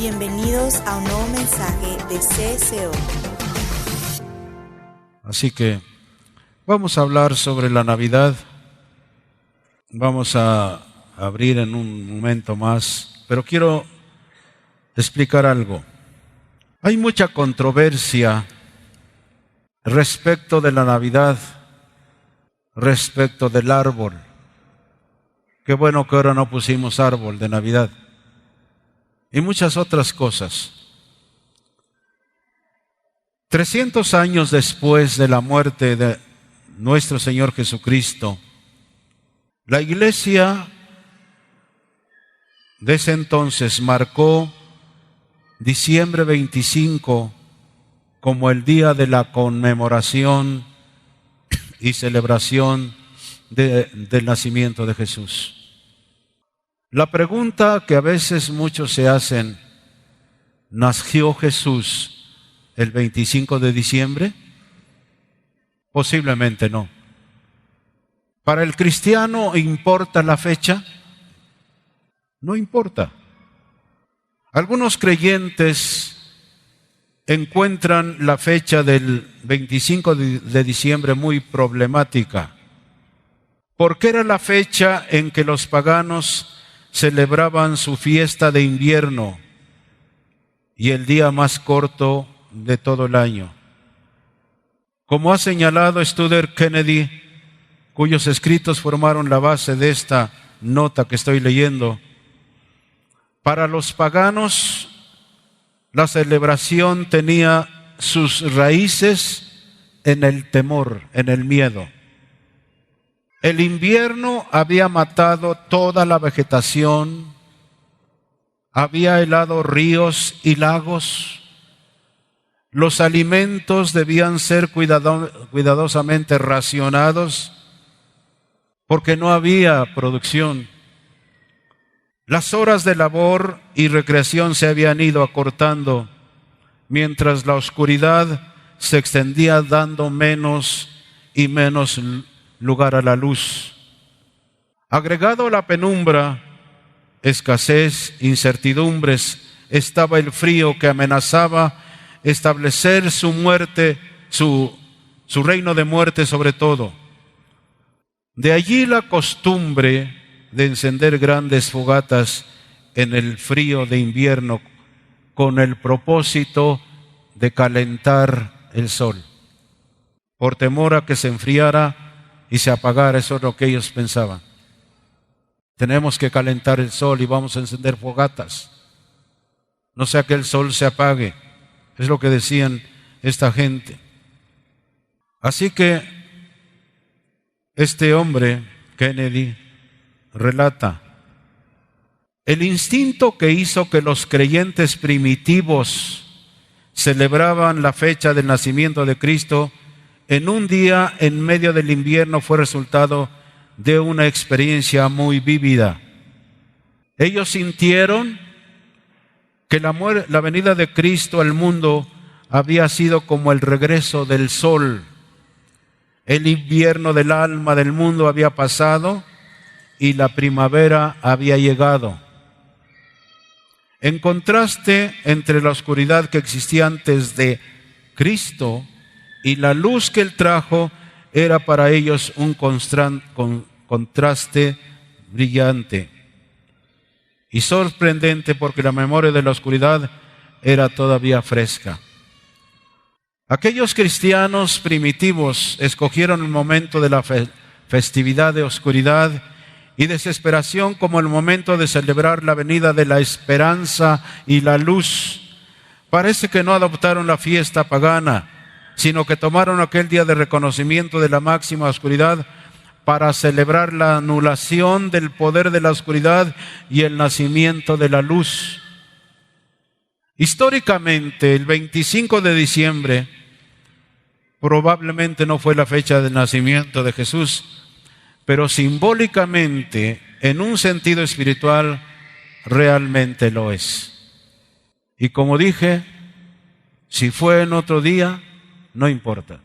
Bienvenidos a un nuevo mensaje de CSO. Así que vamos a hablar sobre la Navidad. Vamos a abrir en un momento más, pero quiero explicar algo. Hay mucha controversia respecto de la Navidad, respecto del árbol. Qué bueno que ahora no pusimos árbol de Navidad. Y muchas otras cosas. 300 años después de la muerte de nuestro Señor Jesucristo, la Iglesia de ese entonces marcó diciembre 25 como el día de la conmemoración y celebración del nacimiento de Jesús. La pregunta que a veces muchos se hacen, ¿nació Jesús el 25 de diciembre? Posiblemente no. ¿Para el cristiano importa la fecha? No importa. Algunos creyentes encuentran la fecha del 25 de diciembre muy problemática, porque era la fecha en que los paganos celebraban su fiesta de invierno y el día más corto de todo el año. Como ha señalado Stuart Kennedy, cuyos escritos formaron la base de esta nota que estoy leyendo, para los paganos la celebración tenía sus raíces en el temor, en el miedo. El invierno había matado toda la vegetación, había helado ríos y lagos. Los alimentos debían ser cuidadosamente racionados porque no había producción. Las horas de labor y recreación se habían ido acortando, mientras la oscuridad se extendía dando menos y menos lugar a la luz. Agregado a la penumbra, escasez, incertidumbres, estaba el frío que amenazaba establecer su muerte, su reino de muerte sobre todo. De allí la costumbre de encender grandes fogatas en el frío de invierno con el propósito de calentar el sol, por temor a que se enfriara y se apagara. Eso es lo que ellos pensaban. Tenemos que calentar el sol y vamos a encender fogatas, no sea que el sol se apague. Es lo que decían esta gente. Así que este hombre, Kennedy, relata el instinto que hizo que los creyentes primitivos celebraban la fecha del nacimiento de Cristo en un día en medio del invierno fue resultado de una experiencia muy vívida. Ellos sintieron que la venida de Cristo al mundo había sido como el regreso del sol. El invierno del alma del mundo había pasado y la primavera había llegado. En contraste entre la oscuridad que existía antes de Cristo y la luz que Él trajo, era para ellos un contraste brillante y sorprendente, porque la memoria de la oscuridad era todavía fresca. Aquellos cristianos primitivos escogieron el momento de la festividad de oscuridad y desesperación como el momento de celebrar la venida de la esperanza y la luz. Parece que no adoptaron la fiesta pagana, sino que tomaron aquel día de reconocimiento de la máxima oscuridad para celebrar la anulación del poder de la oscuridad y el nacimiento de la luz. Históricamente, el 25 de diciembre probablemente no fue la fecha del nacimiento de Jesús, pero simbólicamente, en un sentido espiritual, realmente lo es. Y como dije, si fue en otro día, no importa.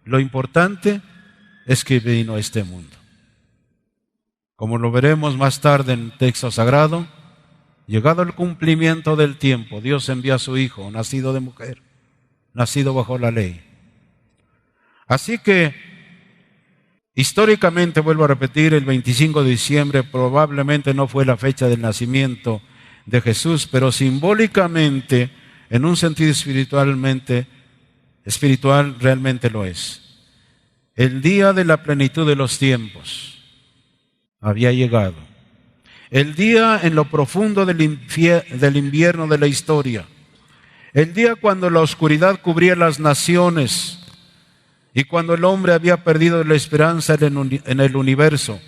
Lo importante es que vino a este mundo. Como lo veremos más tarde en el texto sagrado, Llegado el cumplimiento del tiempo, Dios envía a su Hijo, nacido de mujer, nacido bajo la ley. Así que, históricamente, vuelvo a repetir, el 25 de diciembre probablemente no fue la fecha del nacimiento de Jesús, pero simbólicamente, en un sentido espiritual realmente lo es. El día de la plenitud de los tiempos había llegado. El día en lo profundo del invierno de la historia. El día cuando la oscuridad cubría las naciones y cuando el hombre había perdido la esperanza en el universo.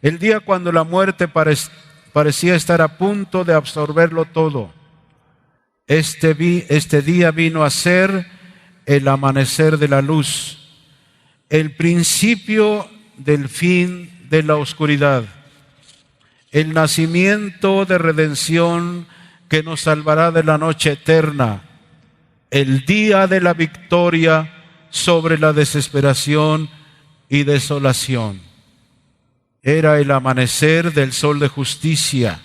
El día cuando la muerte parecía estar a punto de absorberlo todo. Este día vino a ser el amanecer de la luz, el principio del fin de la oscuridad, el nacimiento de redención que nos salvará de la noche eterna, el día de la victoria sobre la desesperación y desolación. Era el amanecer del sol de justicia,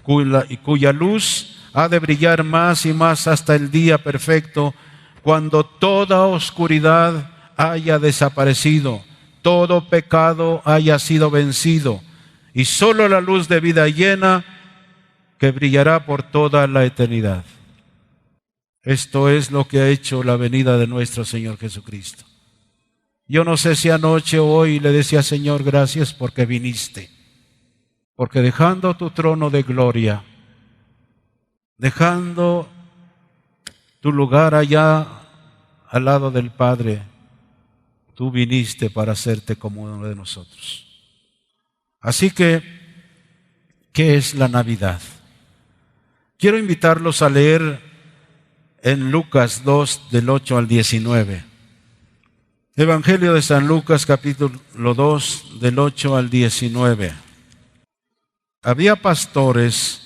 cuya luz ha de brillar más y más hasta el día perfecto, cuando toda oscuridad haya desaparecido, todo pecado haya sido vencido, y solo la luz de vida llena que brillará por toda la eternidad. Esto es lo que ha hecho la venida de nuestro Señor Jesucristo. Yo no sé si anoche o hoy le decía, Señor, gracias porque viniste, porque dejando tu trono de gloria, dejando tu lugar allá al lado del Padre, tú viniste para hacerte como uno de nosotros. Así que, ¿qué es la Navidad? Quiero invitarlos a leer en Lucas 2, del 8 al 19. Evangelio de San Lucas, capítulo 2, del 8 al 19. Había pastores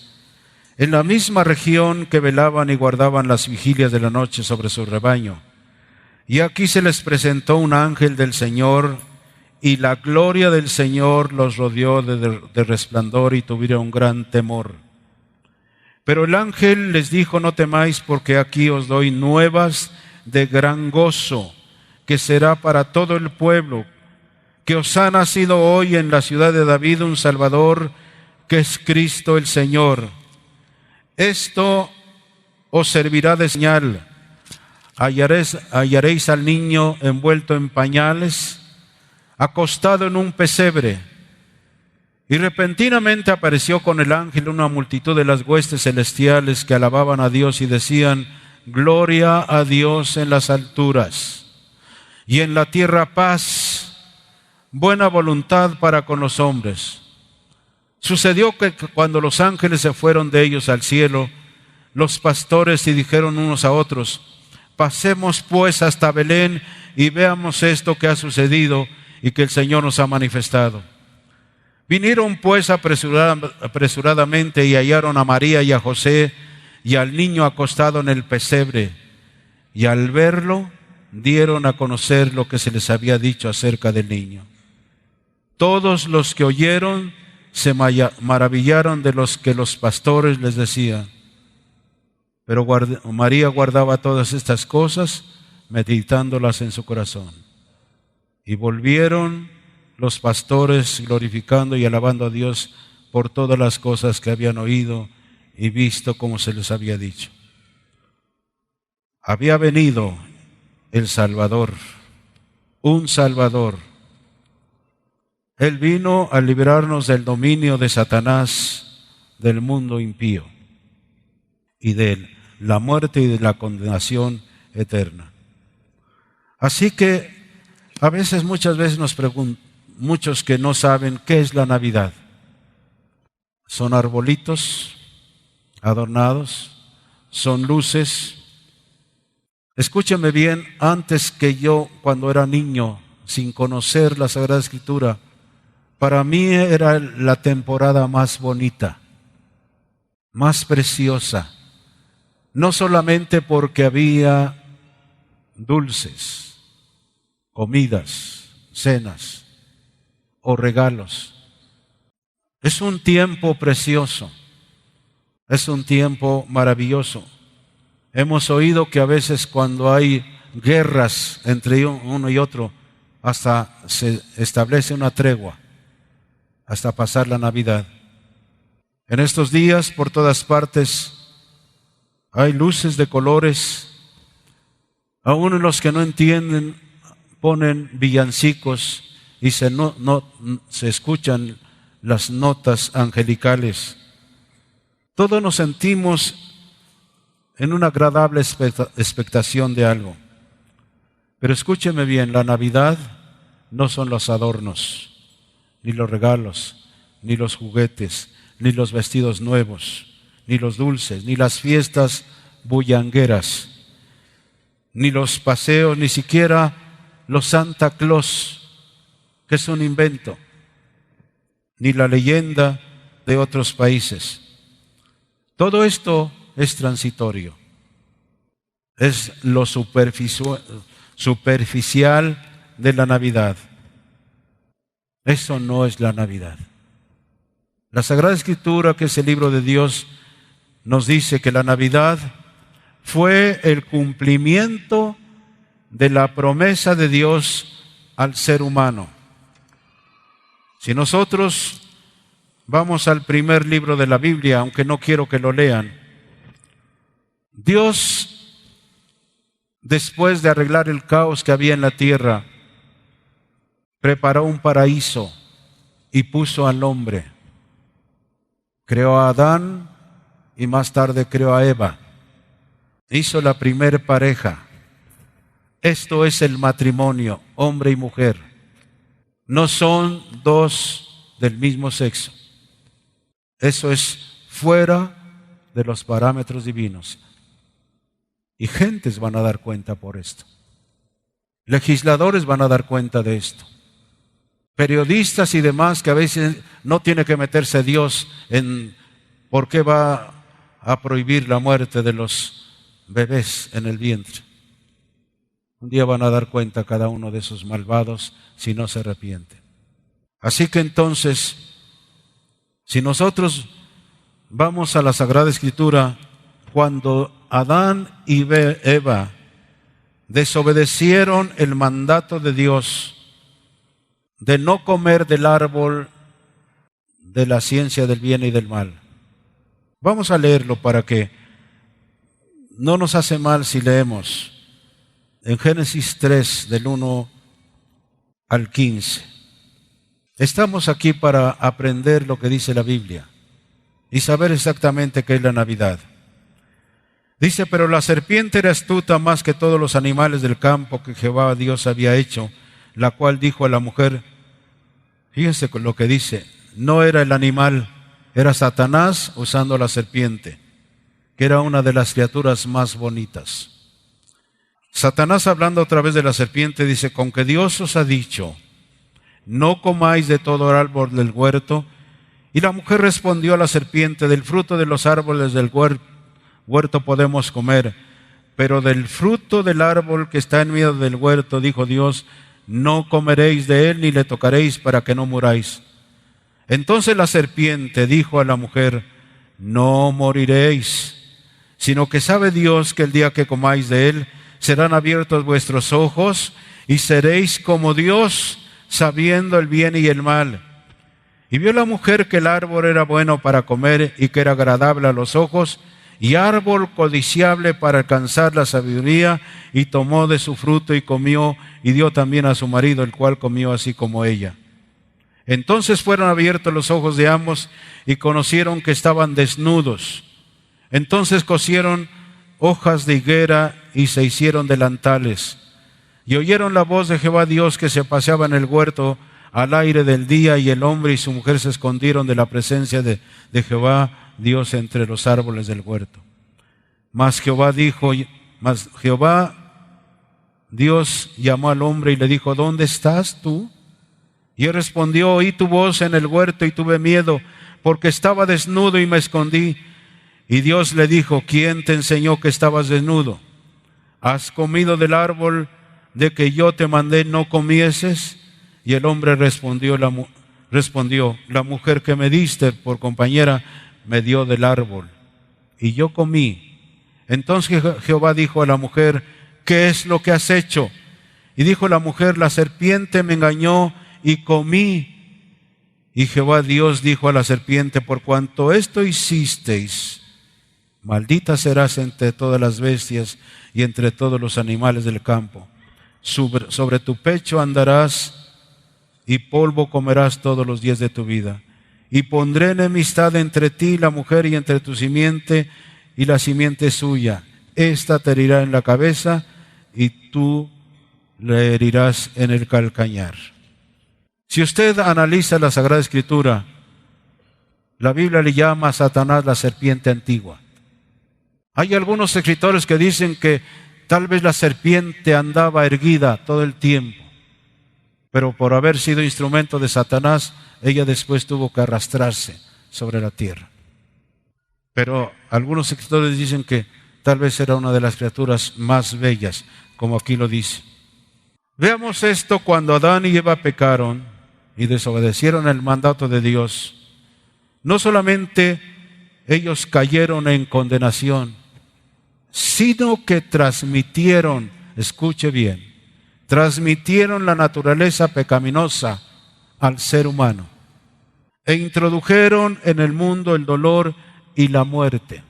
en la misma región que velaban y guardaban las vigilias de la noche sobre su rebaño. Y aquí se les presentó un ángel del Señor, y la gloria del Señor los rodeó de resplandor, y tuvieron un gran temor. Pero el ángel les dijo, no temáis, porque aquí os doy nuevas de gran gozo, que será para todo el pueblo, que os ha nacido hoy en la ciudad de David un Salvador, que es Cristo el Señor. Esto os servirá de señal. Hallaréis al niño envuelto en pañales, acostado en un pesebre. Y repentinamente apareció con el ángel una multitud de las huestes celestiales que alababan a Dios y decían, gloria a Dios en las alturas, y en la tierra paz, buena voluntad para con los hombres. Sucedió que cuando los ángeles se fueron de ellos al cielo, los pastores y dijeron unos a otros, pasemos pues hasta Belén y veamos esto que ha sucedido y que el Señor nos ha manifestado. Vinieron pues apresuradamente y hallaron a María y a José y al niño acostado en el pesebre, y al verlo dieron a conocer lo que se les había dicho acerca del niño. Todos los que oyeron se maravillaron de los que los pastores les decían. Pero María guardaba todas estas cosas, meditándolas en su corazón. Y volvieron los pastores glorificando y alabando a Dios por todas las cosas que habían oído y visto como se les había dicho. Había venido el Salvador, un Salvador. Él vino a librarnos del dominio de Satanás, del mundo impío y de la muerte y de la condenación eterna. Así que muchas veces nos preguntan, muchos que no saben qué es la Navidad. Son arbolitos adornados, son luces. Escúcheme bien, antes que yo, cuando era niño, sin conocer la Sagrada Escritura, para mí era la temporada más bonita, más preciosa, no solamente porque había dulces, comidas, cenas o regalos. Es un tiempo precioso. Es un tiempo maravilloso. Hemos oído que a veces cuando hay guerras entre uno y otro, hasta se establece una tregua, hasta pasar la Navidad. En estos días, por todas partes, hay luces de colores. Aún los que no entienden ponen villancicos y se escuchan las notas angelicales. Todos nos sentimos en una agradable expectación de algo. Pero escúcheme bien, la Navidad no son los adornos, ni los regalos, ni los juguetes, ni los vestidos nuevos, ni los dulces, ni las fiestas bullangueras, ni los paseos, ni siquiera los Santa Claus, que es un invento, ni la leyenda de otros países. Todo esto es transitorio, es lo superficial de la Navidad. Eso no es la Navidad. La Sagrada Escritura, que es el libro de Dios, nos dice que la Navidad fue el cumplimiento de la promesa de Dios al ser humano. Si nosotros vamos al primer libro de la Biblia, aunque no quiero que lo lean, Dios, después de arreglar el caos que había en la tierra, preparó un paraíso y puso al hombre. Creó a Adán y más tarde creó a Eva. Hizo la primer pareja. Esto es el matrimonio, hombre y mujer. No son dos del mismo sexo. Eso es fuera de los parámetros divinos. Y gentes van a dar cuenta por esto. Legisladores van a dar cuenta de esto. Periodistas y demás, que a veces no tiene que meterse Dios en por qué va a prohibir la muerte de los bebés en el vientre. Un día van a dar cuenta cada uno de esos malvados si no se arrepienten. Así que entonces, si nosotros vamos a la Sagrada Escritura, cuando Adán y Eva desobedecieron el mandato de Dios de no comer del árbol de la ciencia del bien y del mal. Vamos a leerlo para que no nos hace mal si leemos en Génesis 3, del 1 al 15. Estamos aquí para aprender lo que dice la Biblia y saber exactamente qué es la Navidad. Dice, pero la serpiente era astuta más que todos los animales del campo que Jehová Dios había hecho, la cual dijo a la mujer, fíjense con lo que dice, no era el animal, era Satanás usando la serpiente, que era una de las criaturas más bonitas. Satanás, hablando a través de la serpiente, dice, con que Dios os ha dicho, no comáis de todo árbol del huerto. Y la mujer respondió a la serpiente, del fruto de los árboles del huerto podemos comer, pero del fruto del árbol que está en medio del huerto, dijo Dios, no comeréis de él ni le tocaréis para que no muráis. Entonces la serpiente dijo a la mujer, no moriréis, sino que sabe Dios que el día que comáis de él, serán abiertos vuestros ojos y seréis como Dios, sabiendo el bien y el mal. Y vio la mujer que el árbol era bueno para comer y que era agradable a los ojos, y árbol codiciable para alcanzar la sabiduría, y tomó de su fruto y comió, y dio también a su marido, el cual comió así como ella. Entonces fueron abiertos los ojos de ambos y conocieron que estaban desnudos. Entonces cosieron hojas de higuera y se hicieron delantales. Y oyeron la voz de Jehová Dios que se paseaba en el huerto al aire del día, y el hombre y su mujer se escondieron de la presencia de Jehová Dios entre los árboles del huerto. Mas Jehová Dios llamó al hombre y le dijo, ¿dónde estás tú? Y él respondió, oí tu voz en el huerto y tuve miedo, porque estaba desnudo y me escondí. Y Dios le dijo, ¿quién te enseñó que estabas desnudo? ¿Has comido del árbol de que yo te mandé no comieses? Y el hombre respondió, la mujer que me diste por compañera me dio del árbol y yo comí. Entonces Jehová dijo a la mujer: ¿qué es lo que has hecho? Y dijo la mujer: la serpiente me engañó y comí. Y Jehová Dios dijo a la serpiente: por cuanto esto hicisteis, maldita serás entre todas las bestias y entre todos los animales del campo. Sobre tu pecho andarás y polvo comerás todos los días de tu vida. Y pondré enemistad entre ti y la mujer, y entre tu simiente y la simiente suya. Esta te herirá en la cabeza y tú le herirás en el calcañar. Si usted analiza la Sagrada Escritura, la Biblia le llama a Satanás la serpiente antigua. Hay algunos escritores que dicen que tal vez la serpiente andaba erguida todo el tiempo, pero por haber sido instrumento de Satanás, ella después tuvo que arrastrarse sobre la tierra. Pero algunos escritores dicen que tal vez era una de las criaturas más bellas, como aquí lo dice. Veamos esto: cuando Adán y Eva pecaron y desobedecieron el mandato de Dios, no solamente ellos cayeron en condenación, sino que transmitieron, escuche bien, transmitieron la naturaleza pecaminosa al ser humano e introdujeron en el mundo el dolor y la muerte.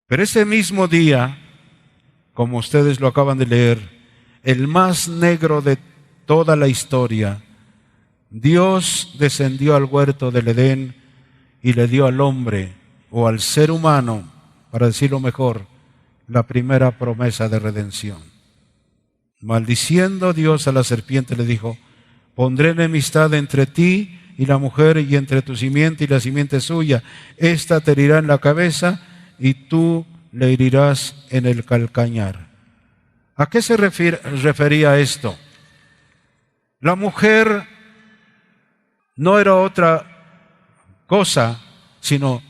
Pero ese mismo día, como ustedes lo acaban de leer, el más negro de toda la historia, Dios descendió al huerto del Edén y le dio al hombre, o al ser humano, para decirlo mejor, la primera promesa de redención. Maldiciendo Dios a la serpiente, le dijo: pondré enemistad entre ti y la mujer, y entre tu simiente y la simiente suya. Esta te herirá en la cabeza y tú le herirás en el calcañar. ¿A qué se refería esto? La mujer no era otra cosa sino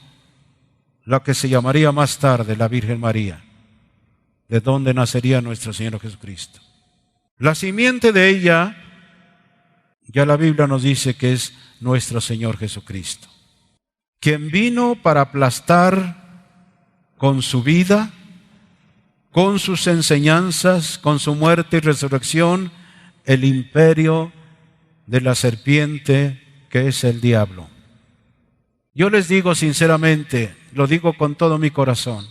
la que se llamaría más tarde la Virgen María, de donde nacería nuestro Señor Jesucristo. La simiente de ella, ya la Biblia nos dice que es nuestro Señor Jesucristo, quien vino para aplastar con su vida, con sus enseñanzas, con su muerte y resurrección, el imperio de la serpiente que es el diablo. Yo les digo sinceramente, lo digo con todo mi corazón,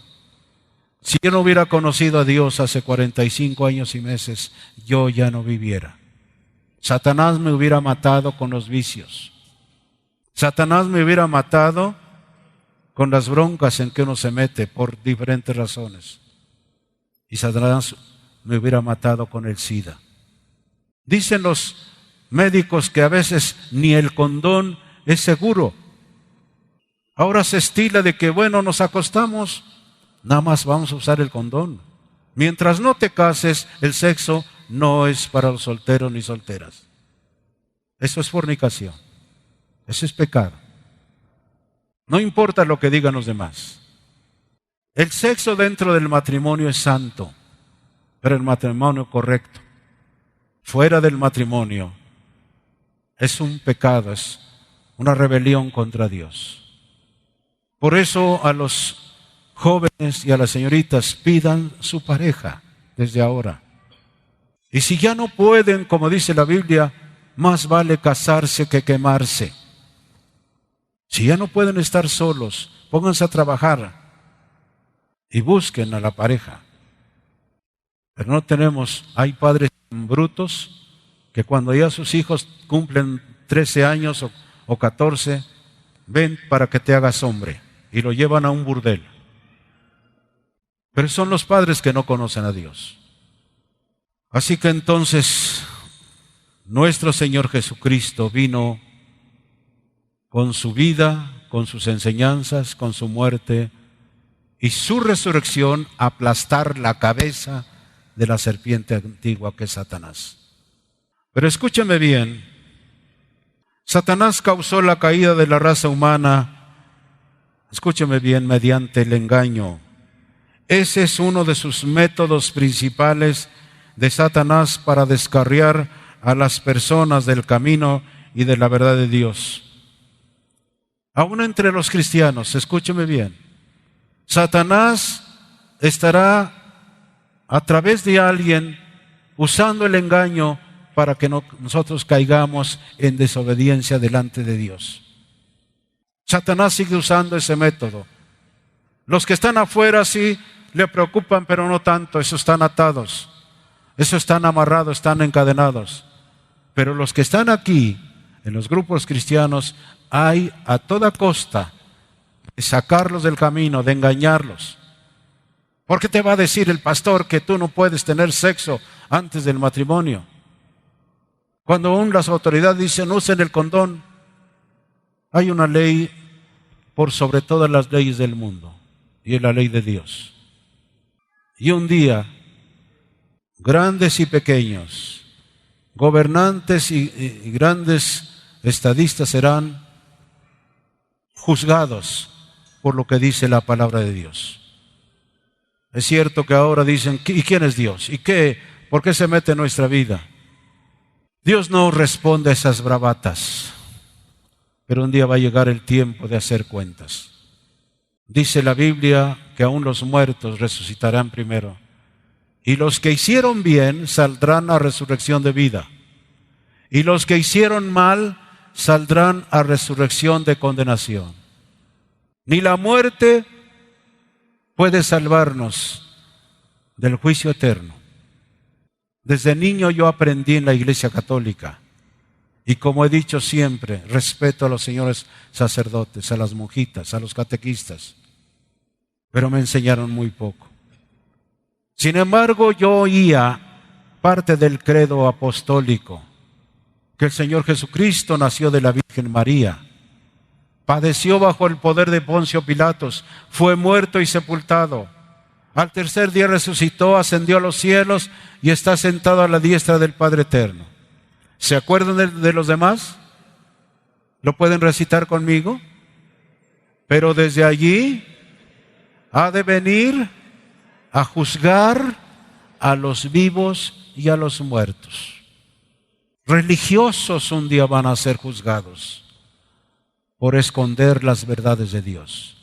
si yo no hubiera conocido a Dios hace 45 años y meses, yo ya no viviera. Satanás me hubiera matado con los vicios. Satanás me hubiera matado con las broncas en que uno se mete por diferentes razones. Y Satanás me hubiera matado con el SIDA. Dicen los médicos que a veces ni el condón es seguro. Ahora se estila de que, bueno, nos acostamos, nada más vamos a usar el condón. Mientras no te cases, el sexo no es para los solteros ni solteras. Eso es fornicación. Eso es pecado. No importa lo que digan los demás. El sexo dentro del matrimonio es santo, pero el matrimonio correcto. Fuera del matrimonio es un pecado, es una rebelión contra Dios. Por eso a los jóvenes y a las señoritas pidan su pareja desde ahora. Y si ya no pueden, como dice la Biblia, más vale casarse que quemarse. Si ya no pueden estar solos, pónganse a trabajar y busquen a la pareja. Pero no tenemos, hay padres brutos que cuando ya sus hijos cumplen 13 años o 14, ven para que te hagas hombre y lo llevan a un burdel. Pero son los padres que no conocen a Dios. Así que entonces nuestro Señor Jesucristo vino con su vida, con sus enseñanzas, con su muerte y su resurrección a aplastar la cabeza de la serpiente antigua que es Satanás. Pero escúcheme bien, Satanás causó la caída de la raza humana, escúcheme bien, mediante el engaño. Ese es uno de sus métodos principales de Satanás para descarriar a las personas del camino y de la verdad de Dios. Aún entre los cristianos, escúcheme bien, Satanás estará a través de alguien usando el engaño para que nosotros caigamos en desobediencia delante de Dios. Satanás sigue usando ese método. Los que están afuera sí le preocupan, pero no tanto. Esos están atados, esos están amarrados, están encadenados. Pero los que están aquí, en los grupos cristianos, hay a toda costa de sacarlos del camino, de engañarlos. ¿Por qué te va a decir el pastor que tú no puedes tener sexo antes del matrimonio? Cuando aún las autoridades dicen usen el condón, hay una ley por sobre todas las leyes del mundo, y es la ley de Dios. Y un día, grandes y pequeños, gobernantes y grandes estadistas serán juzgados por lo que dice la palabra de Dios. Es cierto que ahora dicen, ¿y quién es Dios? ¿Y qué? ¿Por qué se mete en nuestra vida? Dios no responde a esas bravatas, pero un día va a llegar el tiempo de hacer cuentas. Dice la Biblia que aún los muertos resucitarán primero, y los que hicieron bien saldrán a resurrección de vida, y los que hicieron mal saldrán a resurrección de condenación. Ni la muerte puede salvarnos del juicio eterno. Desde niño yo aprendí en la Iglesia Católica, y como he dicho siempre, respeto a los señores sacerdotes, a las monjitas, a los catequistas, pero me enseñaron muy poco. Sin embargo, yo oía parte del credo apostólico, que el Señor Jesucristo nació de la Virgen María, padeció bajo el poder de Poncio Pilatos, fue muerto y sepultado. Al tercer día resucitó, ascendió a los cielos y está sentado a la diestra del Padre Eterno. ¿Se acuerdan de los demás? ¿Lo pueden recitar conmigo? Pero desde allí ha de venir a juzgar a los vivos y a los muertos. Religiosos un día van a ser juzgados por esconder las verdades de Dios.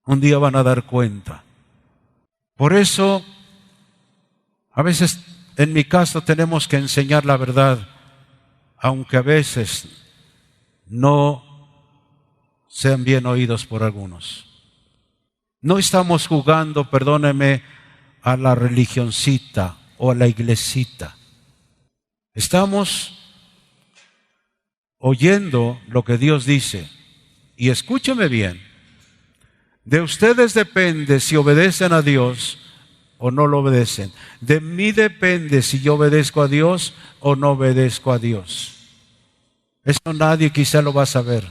Un día van a dar cuenta. Por eso, a veces, en mi caso, tenemos que enseñar la verdad, aunque a veces no sean bien oídos por algunos. No estamos jugando, perdóneme, a la religioncita o a la iglesita. Estamos oyendo lo que Dios dice. Y escúcheme bien, de ustedes depende si obedecen a Dios o no lo obedecen. De mí depende si yo obedezco a Dios o no obedezco a Dios. Eso nadie quizá lo va a saber,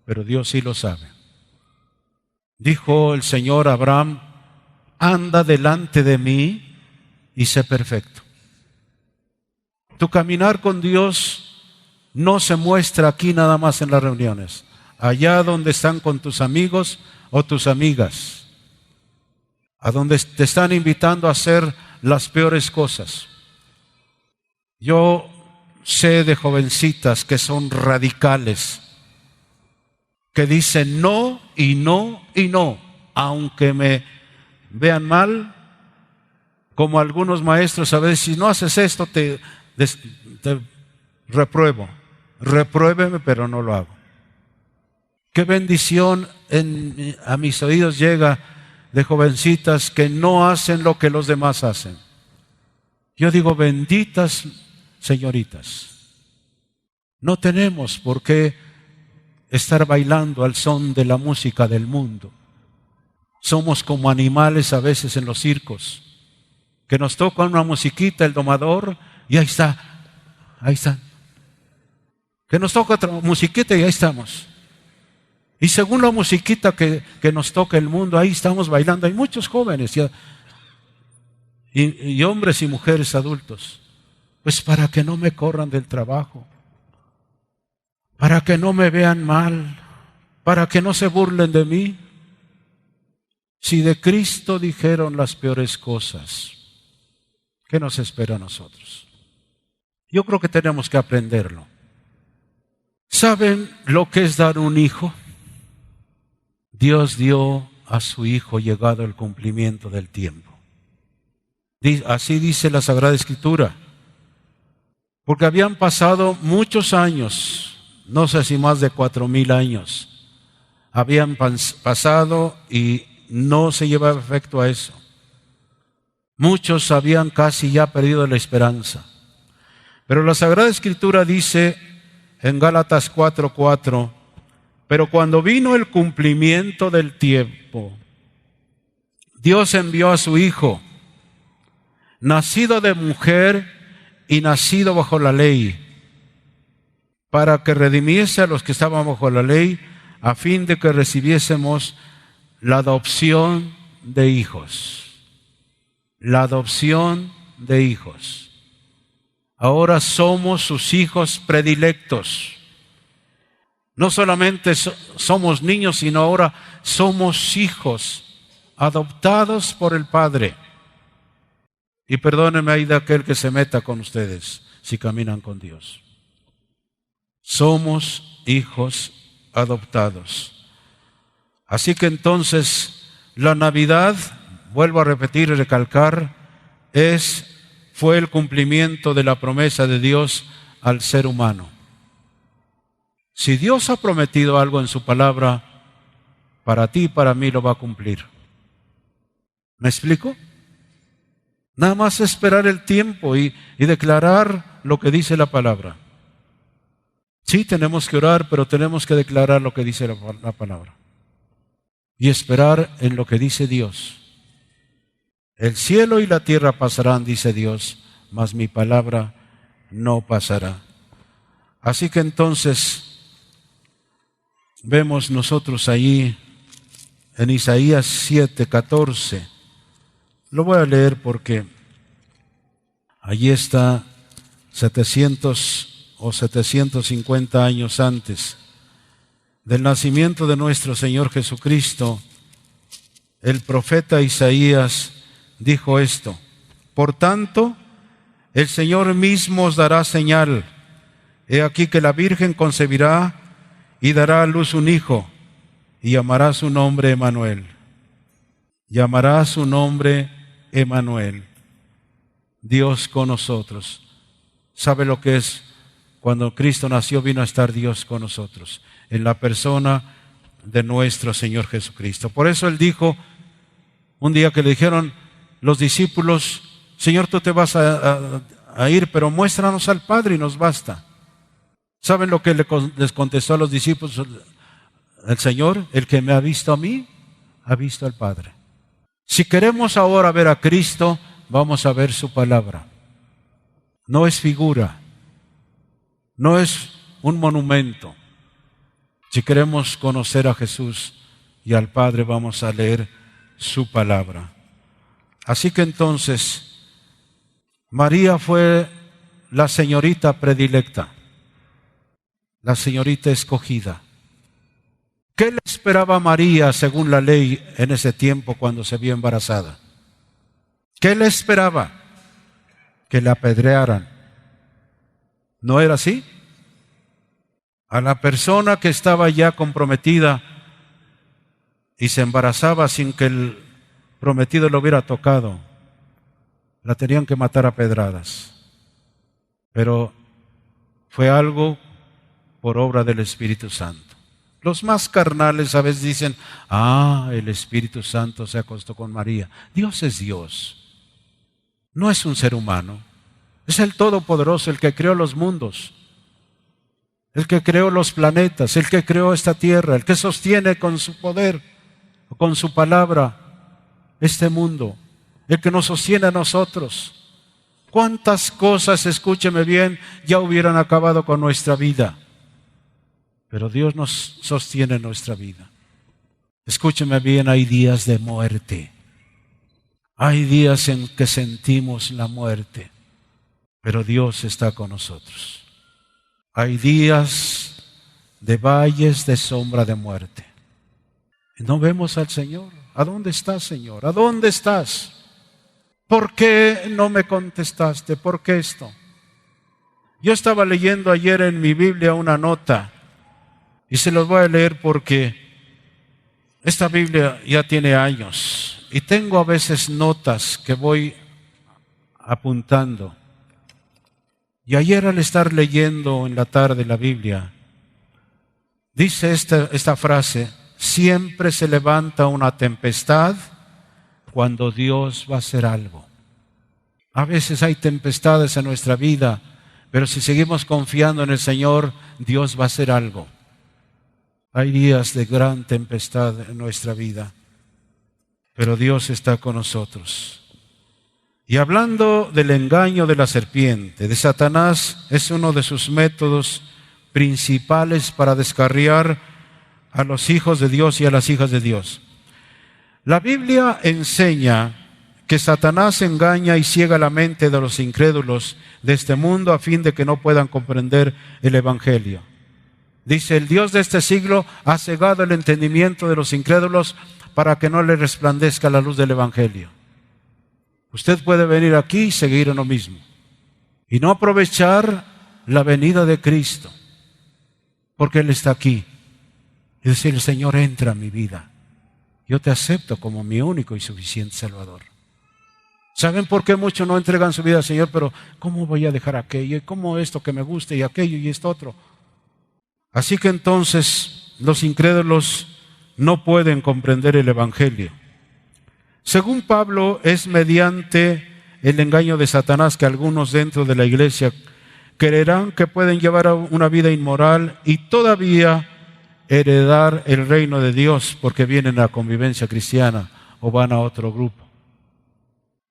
pero Dios sí lo sabe. Dijo el Señor a Abraham, anda delante de mí y sé perfecto. Tu caminar con Dios no se muestra aquí nada más en las reuniones, allá donde están con tus amigos o tus amigas, a donde te están invitando a hacer las peores cosas. Yo sé de jovencitas que son radicales, que dicen no y no y no, aunque me vean mal, como algunos maestros a veces, si no haces esto te repruebo. Repruébeme, pero no lo hago. Qué bendición a mis oídos llega de jovencitas que no hacen lo que los demás hacen. Yo digo, benditas señoritas, no tenemos por qué estar bailando al son de la música del mundo. Somos como animales a veces en los circos, que nos toca una musiquita, el domador, y ahí está. Que nos toca otra musiquita y ahí estamos. Y según la musiquita que nos toca el mundo, ahí estamos bailando. Hay muchos jóvenes y hombres y mujeres adultos. Pues para que no me corran del trabajo, para que no me vean mal, para que no se burlen de mí. Si de Cristo dijeron las peores cosas, ¿qué nos espera a nosotros? Yo creo que tenemos que aprenderlo. ¿Saben lo que es dar un hijo? Dios dio a su Hijo llegado el cumplimiento del tiempo. Así dice la Sagrada Escritura. Porque habían pasado muchos años, no sé si más de 4,000 años, habían pasado y no se llevaba efecto a eso. Muchos habían casi ya perdido la esperanza. Pero la Sagrada Escritura dice en Gálatas 4:4, pero cuando vino el cumplimiento del tiempo, Dios envió a su Hijo, nacido de mujer y nacido bajo la ley, para que redimiese a los que estaban bajo la ley, a fin de que recibiésemos la adopción de hijos. La adopción de hijos. Ahora somos sus hijos predilectos. No solamente somos niños, sino ahora somos hijos adoptados por el Padre. Y perdónenme ahí de aquel que se meta con ustedes si caminan con Dios. Somos hijos adoptados. Así que entonces la Navidad, vuelvo a repetir y recalcar, fue el cumplimiento de la promesa de Dios al ser humano. Si Dios ha prometido algo en su palabra, para ti y para mí lo va a cumplir. ¿Me explico? Nada más esperar el tiempo y declarar lo que dice la palabra. Sí, tenemos que orar, pero tenemos que declarar lo que dice la palabra. Y esperar en lo que dice Dios. El cielo y la tierra pasarán, dice Dios, mas mi palabra no pasará. Así que entonces vemos nosotros ahí en Isaías 7:14. Lo voy a leer porque allí está 700 o 750 años antes del nacimiento de nuestro Señor Jesucristo. El profeta Isaías dijo esto: por tanto, el Señor mismo os dará señal. He aquí que la Virgen concebirá y dará a luz un hijo, y llamará su nombre Emmanuel. Llamará su nombre Emmanuel, Dios con nosotros. ¿Sabe lo que es? Cuando Cristo nació, vino a estar Dios con nosotros, en la persona de nuestro Señor Jesucristo. Por eso Él dijo, un día que le dijeron los discípulos, Señor, tú te vas a ir, pero muéstranos al Padre y nos basta. ¿Saben lo que les contestó a los discípulos el Señor? El que me ha visto a mí, ha visto al Padre. Si queremos ahora ver a Cristo, vamos a ver su palabra. No es figura, no es un monumento. Si queremos conocer a Jesús y al Padre, vamos a leer su palabra. Así que entonces, María fue la señorita predilecta, la señorita escogida. ¿Qué le esperaba a María según la ley en ese tiempo cuando se vio embarazada? ¿Qué le esperaba? Que la apedrearan. ¿No era así? A la persona que estaba ya comprometida y se embarazaba sin que el prometido lo hubiera tocado, la tenían que matar a pedradas. Pero fue algo por obra del Espíritu Santo. Los más carnales a veces dicen, el Espíritu Santo se acostó con María. Dios es Dios. No es un ser humano. Es el Todopoderoso, el que creó los mundos, el que creó los planetas, el que creó esta tierra, el que sostiene con su poder, con su palabra, este mundo, el que nos sostiene a nosotros. ¿Cuántas cosas, escúcheme bien, ya hubieran acabado con nuestra vida? Pero Dios nos sostiene nuestra vida. Escúcheme bien, hay días de muerte. Hay días en que sentimos la muerte, pero Dios está con nosotros. Hay días de valles de sombra de muerte. Y no vemos al Señor. ¿A dónde estás, Señor? ¿A dónde estás? ¿Por qué no me contestaste? ¿Por qué esto? Yo estaba leyendo ayer en mi Biblia una nota y se los voy a leer porque Esta Biblia ya tiene años y tengo a veces notas que voy apuntando. Y ayer al estar leyendo en la tarde la Biblia, dice esta frase: siempre se levanta una tempestad cuando Dios va a hacer algo. A veces hay tempestades en nuestra vida, pero si seguimos confiando en el Señor, Dios va a hacer algo. Hay días de gran tempestad en nuestra vida, pero Dios está con nosotros. Y hablando del engaño de la serpiente, de Satanás, es uno de sus métodos principales para descarriar a los hijos de Dios y a las hijas de Dios. La Biblia enseña que Satanás engaña y ciega la mente de los incrédulos de este mundo a fin de que no puedan comprender el Evangelio. Dice: el Dios de este siglo ha cegado el entendimiento de los incrédulos para que no le resplandezca la luz del Evangelio. Usted puede venir aquí y seguir en lo mismo y no aprovechar la venida de Cristo, porque Él está aquí. Y decir: Señor, entra a mi vida. Yo te acepto como mi único y suficiente Salvador. ¿Saben por qué muchos no entregan su vida al Señor? Pero ¿cómo voy a dejar aquello? ¿Y cómo esto que me guste y aquello y esto otro? Así que entonces los incrédulos no pueden comprender el Evangelio. Según Pablo, es mediante el engaño de Satanás que algunos dentro de la iglesia creerán que pueden llevar una vida inmoral y todavía heredar el reino de Dios porque vienen a la convivencia cristiana o van a otro grupo.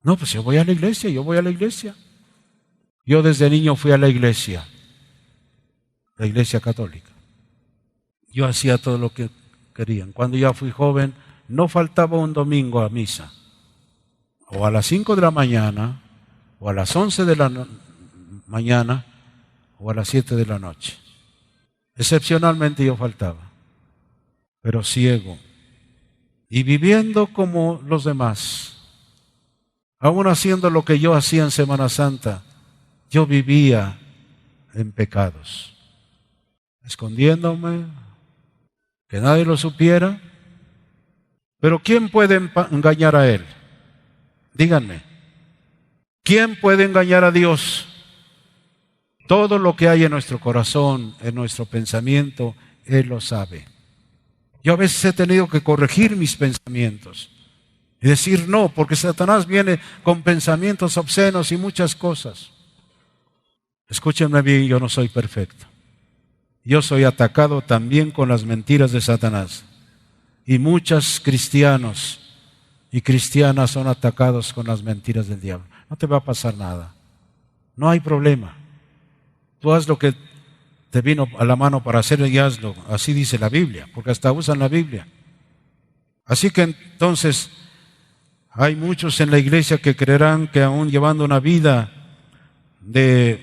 No, pues yo voy a la iglesia. Yo desde niño fui a la iglesia católica. Yo hacía todo lo que querían. Cuando ya fui joven, no faltaba un domingo a misa. O a las 5 de la mañana, o a las 11 de la mañana, o a las 7 de la noche. Excepcionalmente yo faltaba, pero ciego y viviendo como los demás. Aún haciendo lo que yo hacía en Semana Santa, yo vivía en pecados, escondiéndome, que nadie lo supiera. Pero ¿quién puede engañar a Él? Díganme, ¿quién puede engañar a Dios? Todo lo que hay en nuestro corazón, en nuestro pensamiento, Él lo sabe. Yo a veces he tenido que corregir mis pensamientos y decir no, porque Satanás viene con pensamientos obscenos y muchas cosas. Escúchenme bien, yo no soy perfecto. Yo soy atacado también con las mentiras de Satanás. Y muchos cristianos y cristianas son atacados con las mentiras del diablo. No te va a pasar nada. No hay problema. Tú haz lo que te vino a la mano para hacer y hazlo. Así dice la Biblia, porque hasta usan la Biblia. Así que entonces hay muchos en la iglesia que creerán que aún llevando una vida de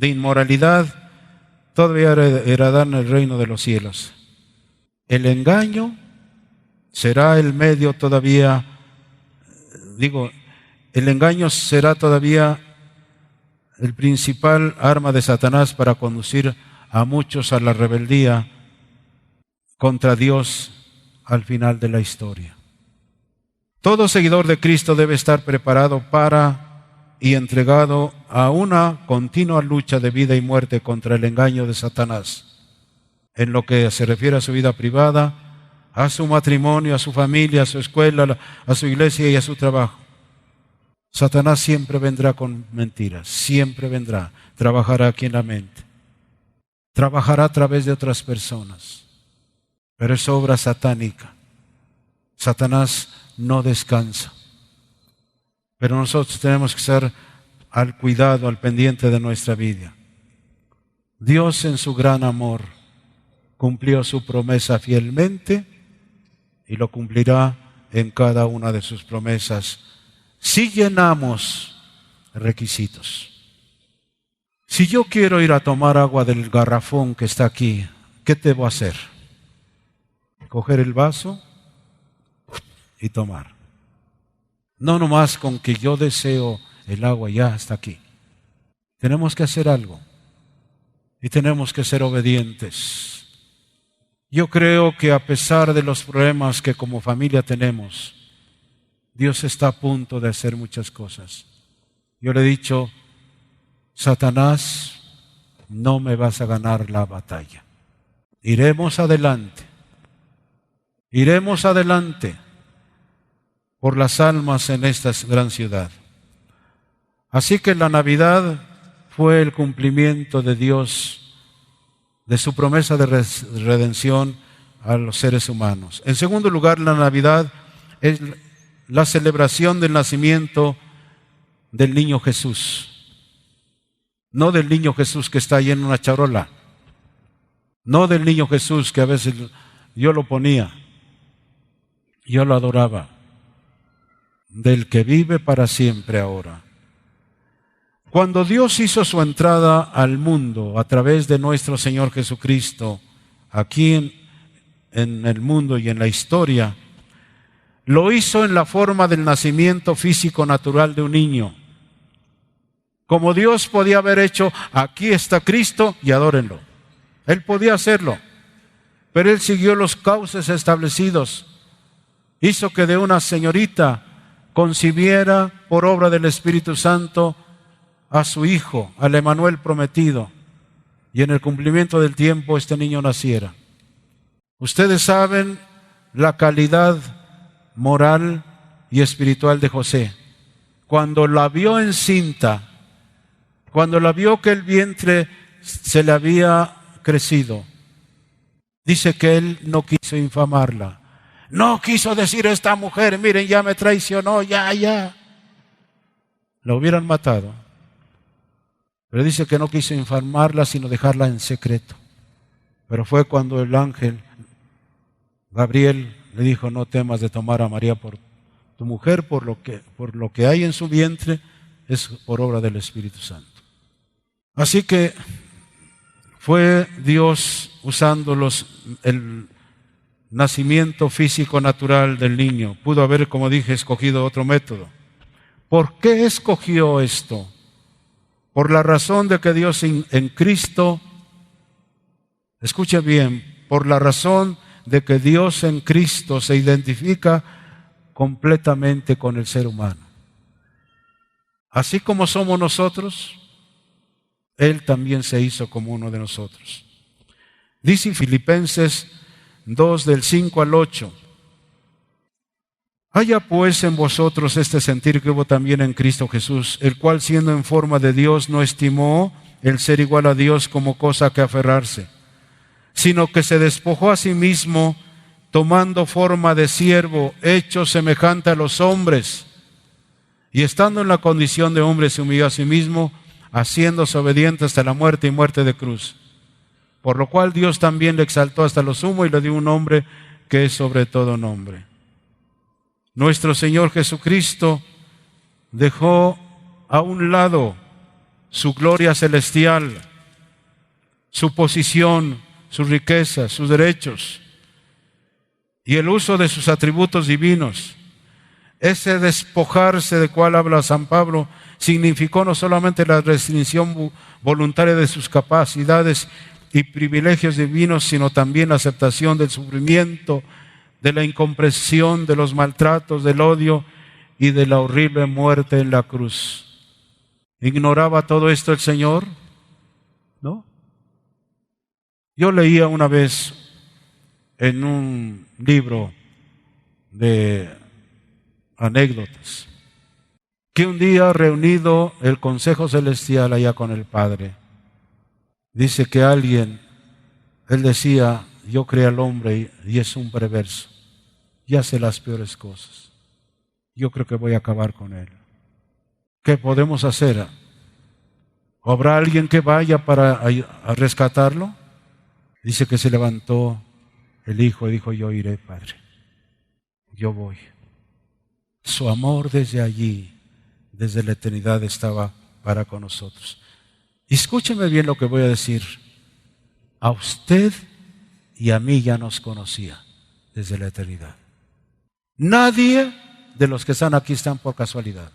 inmoralidad, todavía heredarán el reino de los cielos. El engaño será el medio todavía, el engaño será todavía el principal arma de Satanás para conducir a muchos a la rebeldía contra Dios al final de la historia. Todo seguidor de Cristo debe estar preparado para y entregado a una continua lucha de vida y muerte contra el engaño de Satanás, en lo que se refiere a su vida privada, a su matrimonio, a su familia, a su escuela, a su iglesia y a su trabajo. Satanás siempre vendrá con mentiras, siempre vendrá, trabajará aquí en la mente, trabajará a través de otras personas, pero es obra satánica. Satanás no descansa. Pero nosotros tenemos que estar al cuidado, al pendiente de nuestra vida. Dios en su gran amor cumplió su promesa fielmente y lo cumplirá en cada una de sus promesas si llenamos requisitos. Si yo quiero ir a tomar agua del garrafón que está aquí, ¿qué debo hacer? Coger el vaso y tomar. No nomás con que yo deseo el agua, ya está aquí. Tenemos que hacer algo y tenemos que ser obedientes. Yo creo que a pesar de los problemas que como familia tenemos, Dios está a punto de hacer muchas cosas. Yo le he dicho, Satanás, no me vas a ganar la batalla. Iremos adelante por las almas en esta gran ciudad. Así que la Navidad fue el cumplimiento de Dios, de su promesa de redención a los seres humanos. En segundo lugar, la Navidad es la celebración del nacimiento del niño Jesús. No del niño Jesús que está ahí en una charola. No del niño Jesús que a veces yo lo ponía, yo lo adoraba. Del que vive para siempre ahora. Cuando Dios hizo su entrada al mundo a través de nuestro Señor Jesucristo, aquí en el mundo y en la historia, lo hizo en la forma del nacimiento físico natural de un niño. Como Dios podía haber hecho, aquí está Cristo y adórenlo. Él podía hacerlo, pero Él siguió los cauces establecidos. Hizo que de una señorita concibiera por obra del Espíritu Santo a su Hijo, al Emanuel prometido, y en el cumplimiento del tiempo este niño naciera. Ustedes saben la calidad moral y espiritual de José. Cuando la vio encinta, cuando la vio que el vientre se le había crecido, dice que él no quiso infamarla. No quiso decir esta mujer, miren, ya me traicionó, ya. La hubieran matado. Pero dice que no quiso infamarla, sino dejarla en secreto. Pero fue cuando el ángel Gabriel le dijo, no temas de tomar a María por tu mujer, por lo que hay en su vientre, es por obra del Espíritu Santo. Así que fue Dios usando el nacimiento físico natural del niño. Pudo haber, como dije, escogido otro método. ¿Por qué escogió esto? Por la razón de que Dios en Cristo, escuche bien, por la razón de que Dios en Cristo se identifica completamente con el ser humano. Así como somos nosotros, Él también se hizo como uno de nosotros. Dice Filipenses 2, del 5 al 8. Haya pues en vosotros este sentir que hubo también en Cristo Jesús, el cual siendo en forma de Dios no estimó el ser igual a Dios como cosa que aferrarse, sino que se despojó a sí mismo, tomando forma de siervo, hecho semejante a los hombres, y estando en la condición de hombre se humilló a sí mismo, haciéndose obediente hasta la muerte y muerte de cruz. Por lo cual Dios también le exaltó hasta lo sumo y le dio un nombre que es sobre todo nombre. Nuestro Señor Jesucristo dejó a un lado su gloria celestial, su posición, sus riquezas, sus derechos y el uso de sus atributos divinos. Ese despojarse de cual habla San Pablo significó no solamente la restricción voluntaria de sus capacidades y privilegios divinos, sino también la aceptación del sufrimiento, de la incomprensión, de los maltratos, del odio y de la horrible muerte en la cruz. ¿Ignoraba todo esto el Señor? ¿No? Yo leía una vez en un libro de anécdotas que un día reunido el Consejo Celestial allá con el Padre, dice que él decía, yo creé al hombre y es un perverso y hace las peores cosas. Yo creo que voy a acabar con él. ¿Qué podemos hacer? ¿Habrá alguien que vaya a rescatarlo? Dice que se levantó el hijo y dijo, yo iré, Padre. Yo voy. Su amor desde allí, desde la eternidad, estaba para con nosotros. Escúcheme bien lo que voy a decir. A usted y a mí ya nos conocía desde la eternidad. Nadie de los que están aquí están por casualidad.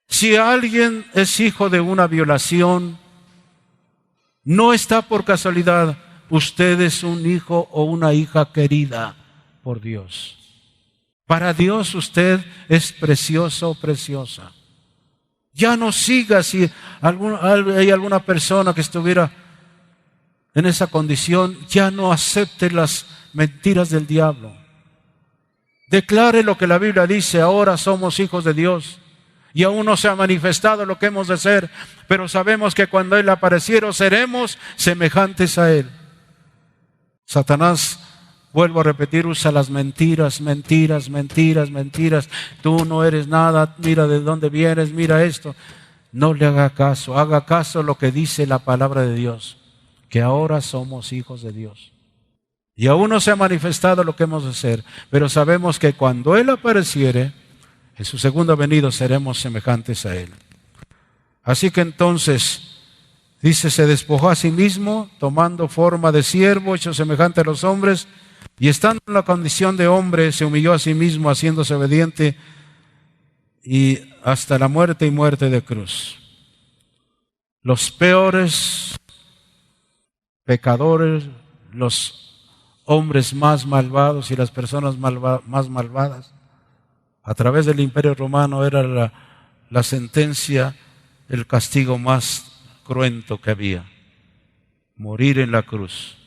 Si alguien es hijo de una violación, no está por casualidad. usted es un hijo o una hija querida por Dios. Para Dios usted es precioso o preciosa. Ya no siga si hay alguna persona que estuviera en esa condición, ya no acepte las mentiras del diablo. Declare lo que la Biblia dice: ahora somos hijos de Dios. Y aún no se ha manifestado lo que hemos de ser, pero sabemos que cuando Él apareciera seremos semejantes a Él. Satanás, vuelvo a repetir, usa las mentiras. Tú no eres nada, mira de dónde vienes, mira esto. No le haga caso lo que dice la palabra de Dios, que ahora somos hijos de Dios. Y aún no se ha manifestado lo que hemos de ser, pero sabemos que cuando Él apareciere, en su segunda venida seremos semejantes a Él. Así que entonces, dice, se despojó a sí mismo, tomando forma de siervo, hecho semejante a los hombres, y estando en la condición de hombre, se humilló a sí mismo, haciéndose obediente y hasta la muerte y muerte de cruz. Los peores pecadores, los hombres más malvados y las personas más malvadas, a través del Imperio Romano era la sentencia, el castigo más cruento que había: morir en la cruz.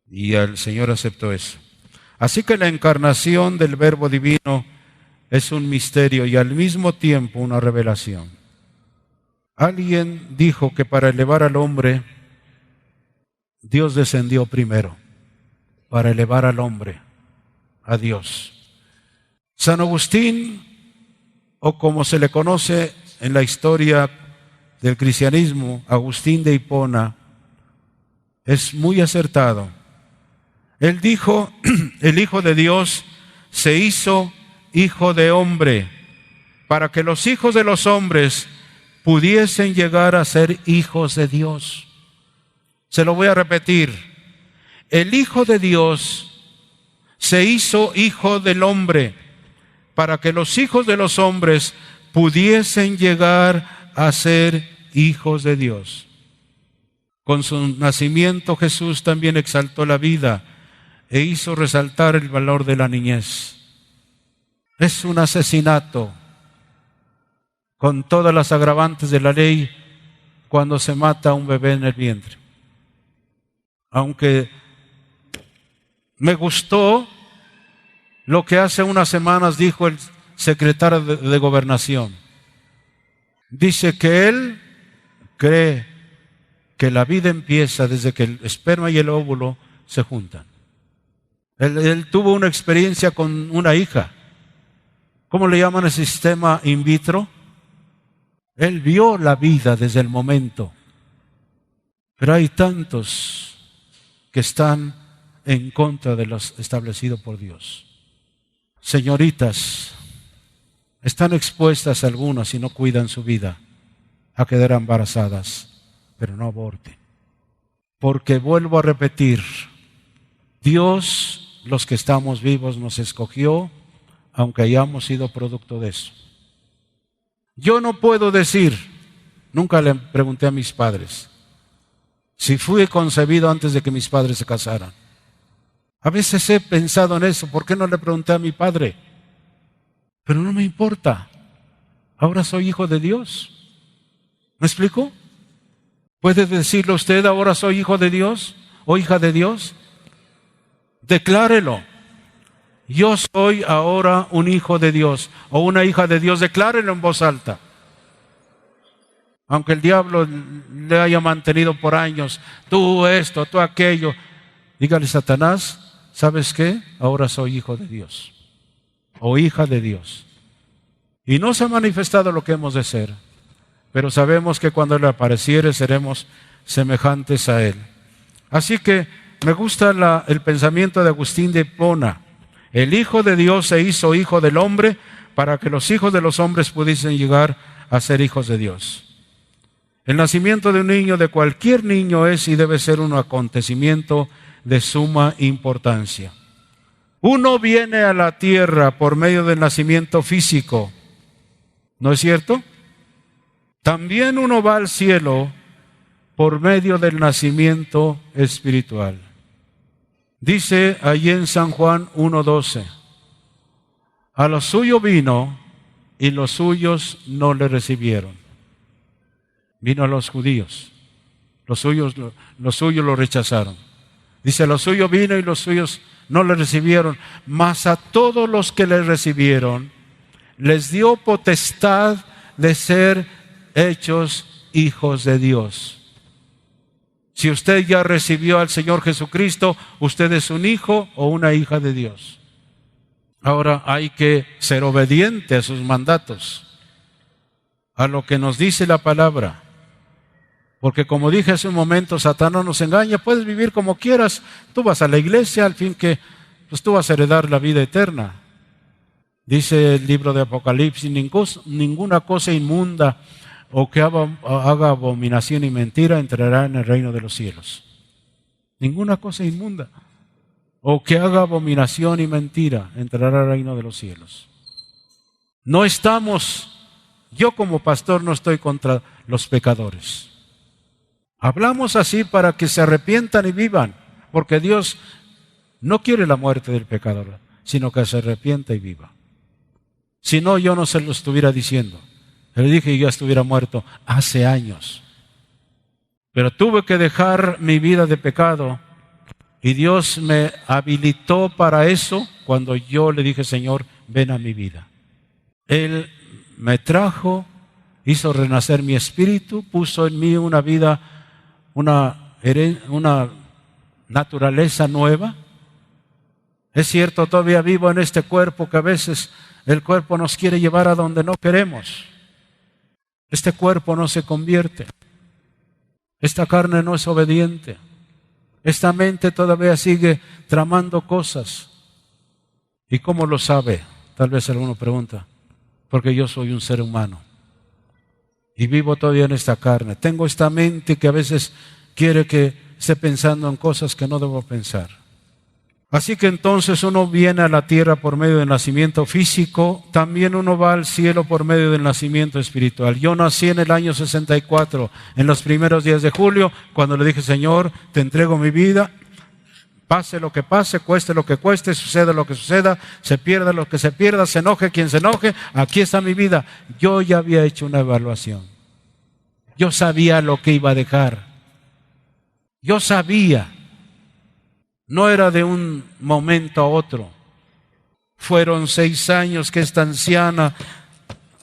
Y el Señor aceptó eso. Así que la encarnación del Verbo Divino es un misterio y al mismo tiempo una revelación. Alguien dijo que para elevar al hombre, Dios descendió primero, para elevar al hombre a Dios. San Agustín, o como se le conoce en la historia del cristianismo, Agustín de Hipona, es muy acertado. Él dijo: el Hijo de Dios se hizo hijo de hombre para que los hijos de los hombres pudiesen llegar a ser hijos de Dios. Se lo voy a repetir: el Hijo de Dios se hizo hijo del hombre para que los hijos de los hombres pudiesen llegar a ser hijos de Dios. Con su nacimiento Jesús también exaltó la vida e hizo resaltar el valor de la niñez. Es un asesinato, con todas las agravantes de la ley, cuando se mata a un bebé en el vientre. Aunque me gustó lo que hace unas semanas dijo el secretario de Gobernación. Dice que él cree que la vida empieza desde que el esperma y el óvulo se juntan. Él tuvo una experiencia con una hija. ¿Cómo le llaman el sistema in vitro? Él vio la vida desde el momento. Pero hay tantos que están en contra de lo establecido por Dios. Señoritas, están expuestas algunas, si no cuidan su vida, a quedar embarazadas, pero no aborten. Porque vuelvo a repetir, Dios, los que estamos vivos, nos escogió, aunque hayamos sido producto de eso. Yo no puedo decir, nunca le pregunté a mis padres si fui concebido antes de que mis padres se casaran. A veces he pensado en eso, ¿por qué no le pregunté a mi padre? Pero no me importa, ahora soy hijo de Dios. ¿Me explico? ¿Puede decirlo usted, ahora soy hijo de Dios o hija de Dios? Declárelo. Yo soy ahora un hijo de Dios o una hija de Dios. Declárelo en voz alta. Aunque el diablo le haya mantenido por años, tú esto, tú aquello, dígale: Satanás, ¿sabes qué? Ahora soy hijo de Dios o hija de Dios. Y no se ha manifestado lo que hemos de ser, pero sabemos que cuando Él apareciere seremos semejantes a Él. Así que me gusta el pensamiento de Agustín de Hipona. El Hijo de Dios se hizo hijo del hombre para que los hijos de los hombres pudiesen llegar a ser hijos de Dios. El nacimiento de un niño, de cualquier niño, es y debe ser un acontecimiento de suma importancia. Uno viene a la tierra por medio del nacimiento físico, ¿no es cierto? También uno va al cielo por medio del nacimiento espiritual. Dice allí en San Juan 1:12, a lo suyo vino y los suyos no le recibieron. Vino a los judíos, los suyos lo rechazaron. Dice, a lo suyo vino y los suyos no le recibieron, mas a todos los que le recibieron les dio potestad de ser hechos hijos de Dios. Si usted ya recibió al Señor Jesucristo, usted es un hijo o una hija de Dios. Ahora hay que ser obediente a sus mandatos, a lo que nos dice la palabra. Porque como dije hace un momento, Satanás no nos engaña, puedes vivir como quieras, tú vas a la iglesia, al fin que pues tú vas a heredar la vida eterna. Dice el libro de Apocalipsis, ninguna cosa inmunda o que haga abominación y mentira entrará en el reino de los cielos. Ninguna cosa inmunda o que haga abominación y mentira entrará al reino de los cielos. No estamos, yo como pastor no estoy contra los pecadores. Hablamos así para que se arrepientan y vivan, porque Dios no quiere la muerte del pecador, sino que se arrepienta y viva. Si no, yo no se lo estuviera diciendo. Le dije que yo estuviera muerto hace años. Pero tuve que dejar mi vida de pecado y Dios me habilitó para eso cuando yo le dije, Señor, ven a mi vida. Él me trajo, hizo renacer mi espíritu, puso en mí una vida, una naturaleza nueva. Es cierto, todavía vivo en este cuerpo que a veces el cuerpo nos quiere llevar a donde no queremos. Este cuerpo no se convierte. Esta carne no es obediente. Esta mente todavía sigue tramando cosas. ¿Y cómo lo sabe? Tal vez alguno pregunta. Porque yo soy un ser humano. Y vivo todavía en esta carne. Tengo esta mente que a veces quiere que esté pensando en cosas que no debo pensar. Así que entonces uno viene a la tierra por medio del nacimiento físico, también uno va al cielo por medio del nacimiento espiritual. Yo nací en el año 64, en los primeros días de julio, cuando le dije, Señor, te entrego mi vida, pase lo que pase, cueste lo que cueste, suceda lo que suceda, se pierda lo que se pierda, se enoje quien se enoje, aquí está mi vida. Yo ya había hecho una evaluación. Yo sabía lo que iba a dejar. Yo sabía. No era de un momento a otro. Fueron 6 años que esta anciana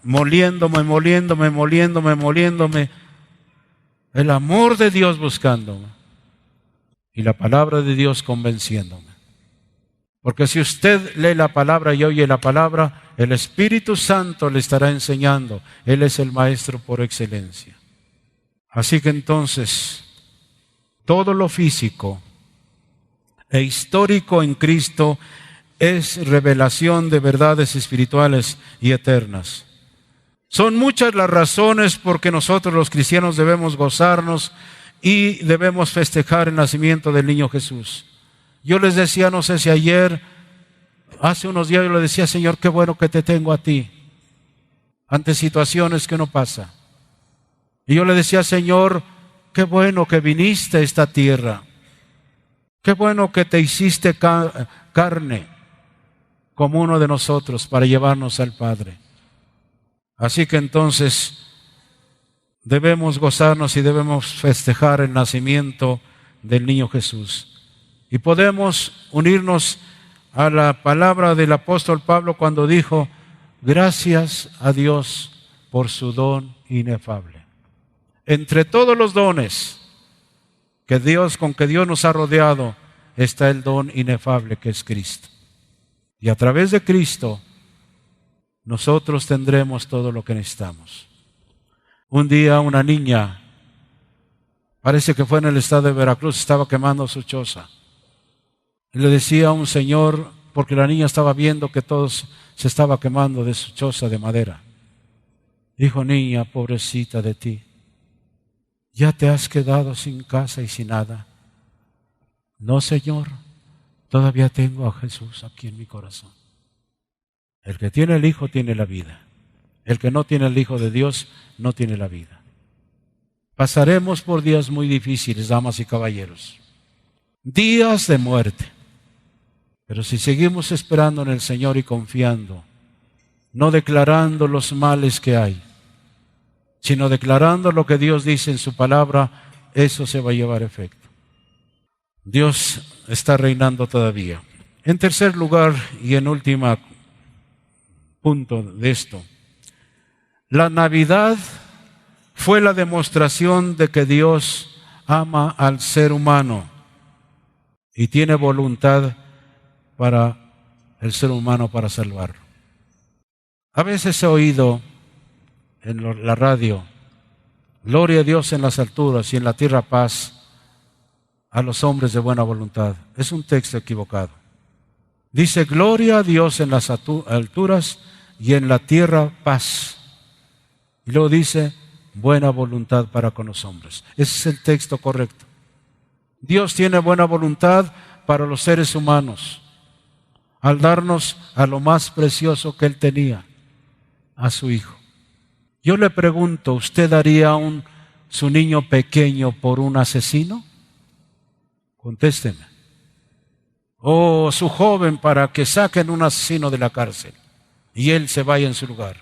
moliéndome. El amor de Dios buscándome. Y la palabra de Dios convenciéndome. Porque si usted lee la palabra y oye la palabra, el Espíritu Santo le estará enseñando. Él es el maestro por excelencia. Así que entonces, todo lo físico e histórico en Cristo es revelación de verdades espirituales y eternas. Son muchas las razones por que nosotros los cristianos debemos gozarnos y debemos festejar el nacimiento del niño Jesús. Yo les decía, no sé si ayer, hace unos días yo le decía, Señor, qué bueno que te tengo a ti ante situaciones que no pasa. Y yo le decía, Señor, qué bueno que viniste a esta tierra. Qué bueno que te hiciste carne como uno de nosotros para llevarnos al Padre. Así que entonces debemos gozarnos y debemos festejar el nacimiento del niño Jesús. Y podemos unirnos a la palabra del apóstol Pablo cuando dijo, gracias a Dios por su don inefable. Entre todos los dones con que Dios nos ha rodeado, está el don inefable que es Cristo. Y a través de Cristo, nosotros tendremos todo lo que necesitamos. Un día una niña, parece que fue en el estado de Veracruz, estaba quemando su choza. Y le decía a un señor, porque la niña estaba viendo que todo se estaba quemando de su choza de madera. Dijo, niña, pobrecita de ti. ¿Ya te has quedado sin casa y sin nada? No, Señor, todavía tengo a Jesús aquí en mi corazón. El que tiene el Hijo tiene la vida. El que no tiene el Hijo de Dios no tiene la vida. Pasaremos por días muy difíciles, damas y caballeros. Días de muerte. Pero si seguimos esperando en el Señor y confiando, no declarando los males que hay, sino declarando lo que Dios dice en su palabra, eso se va a llevar efecto. Dios está reinando todavía. En tercer lugar y en último punto de esto, la Navidad fue la demostración de que Dios ama al ser humano y tiene voluntad para el ser humano para salvarlo. A veces he oído en la radio, gloria a Dios en las alturas y en la tierra paz a los hombres de buena voluntad. Es un texto equivocado. Dice, gloria a Dios en las alturas y en la tierra paz. Y luego dice, buena voluntad para con los hombres. Ese es el texto correcto. Dios tiene buena voluntad para los seres humanos, al darnos a lo más precioso que Él tenía, a su Hijo. Yo le pregunto, ¿usted daría su niño pequeño por un asesino? Contésteme. O su joven para que saquen un asesino de la cárcel y él se vaya en su lugar.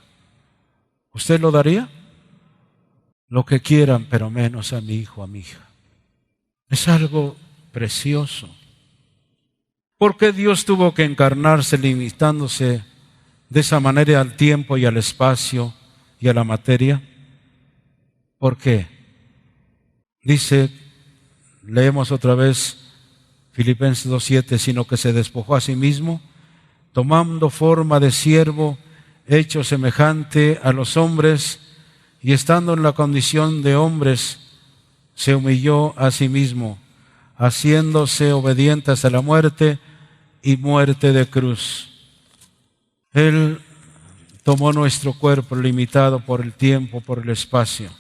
¿Usted lo daría? Lo que quieran, pero menos a mi hijo, a mi hija. Es algo precioso. ¿Por qué Dios tuvo que encarnarse limitándose de esa manera al tiempo y al espacio y a la materia? ¿Por qué? Dice, leemos otra vez Filipenses 2:7, sino que se despojó a sí mismo, tomando forma de siervo, hecho semejante a los hombres, y estando en la condición de hombres, se humilló a sí mismo, haciéndose obediente hasta la muerte y muerte de cruz. Él tomó nuestro cuerpo limitado por el tiempo, por el espacio.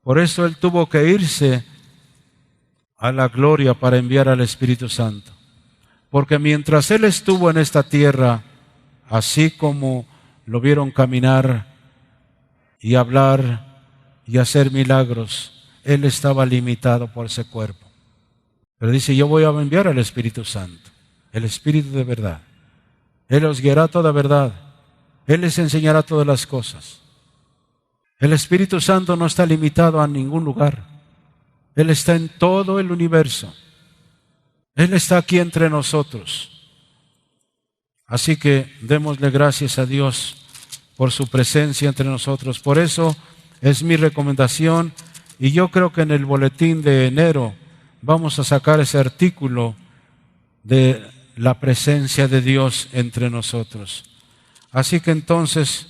Por eso Él tuvo que irse a la gloria para enviar al Espíritu Santo. Porque mientras Él estuvo en esta tierra, así como lo vieron caminar y hablar y hacer milagros, Él estaba limitado por ese cuerpo. Pero dice, yo voy a enviar al Espíritu Santo, el Espíritu de verdad. Él os guiará a toda verdad. Él les enseñará todas las cosas. El Espíritu Santo no está limitado a ningún lugar. Él está en todo el universo. Él está aquí entre nosotros. Así que démosle gracias a Dios por su presencia entre nosotros. Por eso es mi recomendación, y yo creo que en el boletín de enero vamos a sacar ese artículo de la presencia de Dios entre nosotros. Así que entonces,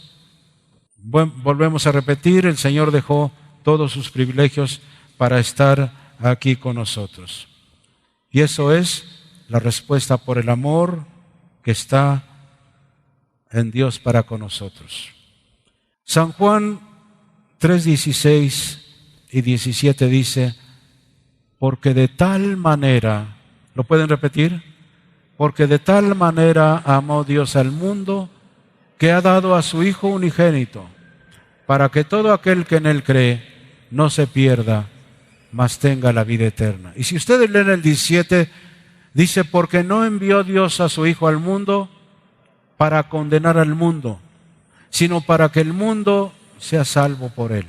volvemos a repetir, el Señor dejó todos sus privilegios para estar aquí con nosotros. Y eso es la respuesta por el amor que está en Dios para con nosotros. San Juan 3:16 y 17 dice, porque de tal manera, ¿lo pueden repetir? Porque de tal manera amó Dios al mundo que ha dado a su Hijo unigénito, para que todo aquel que en Él cree no se pierda, mas tenga la vida eterna. Y si ustedes leen el 17, dice, porque no envió Dios a su Hijo al mundo para condenar al mundo, sino para que el mundo sea salvo por Él.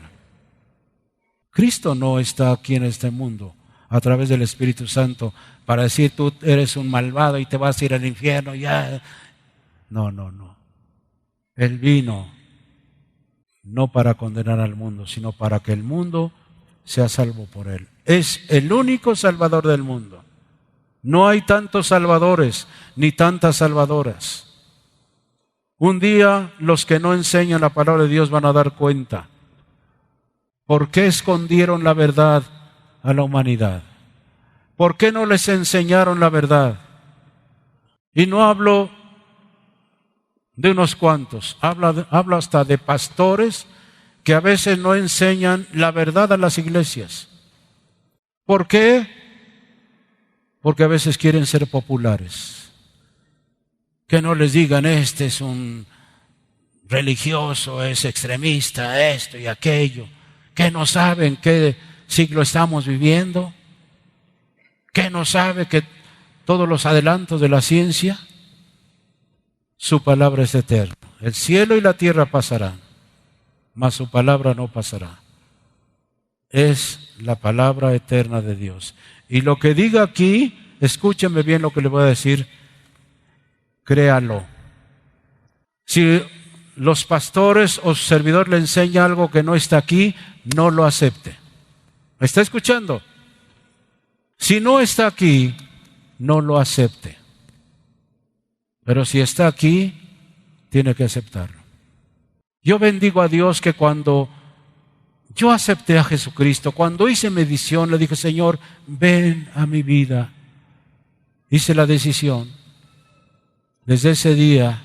Cristo no está aquí en este mundo a través del Espíritu Santo para decir, tú eres un malvado y te vas a ir al infierno. Ya. No. Él vino no para condenar al mundo, sino para que el mundo sea salvo por Él. Es el único Salvador del mundo. No hay tantos salvadores ni tantas salvadoras. Un día los que no enseñan la palabra de Dios van a dar cuenta. ¿Por qué escondieron la verdad a la humanidad? ¿Por qué no les enseñaron la verdad? Y no hablo de unos cuantos, hablo hasta de pastores que a veces no enseñan la verdad a las iglesias. ¿Por qué? Porque a veces quieren ser populares. Que no les digan, este es un religioso, es extremista, esto y aquello. que no sabe en qué siglo estamos viviendo, que no sabe que todos los adelantos de la ciencia. Su palabra es eterna. El cielo y la tierra pasarán, mas su palabra no pasará. Es la palabra eterna de Dios. Y lo que diga aquí, escúcheme bien lo que le voy a decir, créalo. Si los pastores o su servidor le enseña algo que no está aquí, no lo acepte. ¿Me está escuchando? Si no está aquí, no lo acepte. Pero si está aquí, tiene que aceptarlo. Yo bendigo a Dios que cuando yo acepté a Jesucristo, cuando hice medición, le dije, Señor, ven a mi vida. Hice la decisión. Desde ese día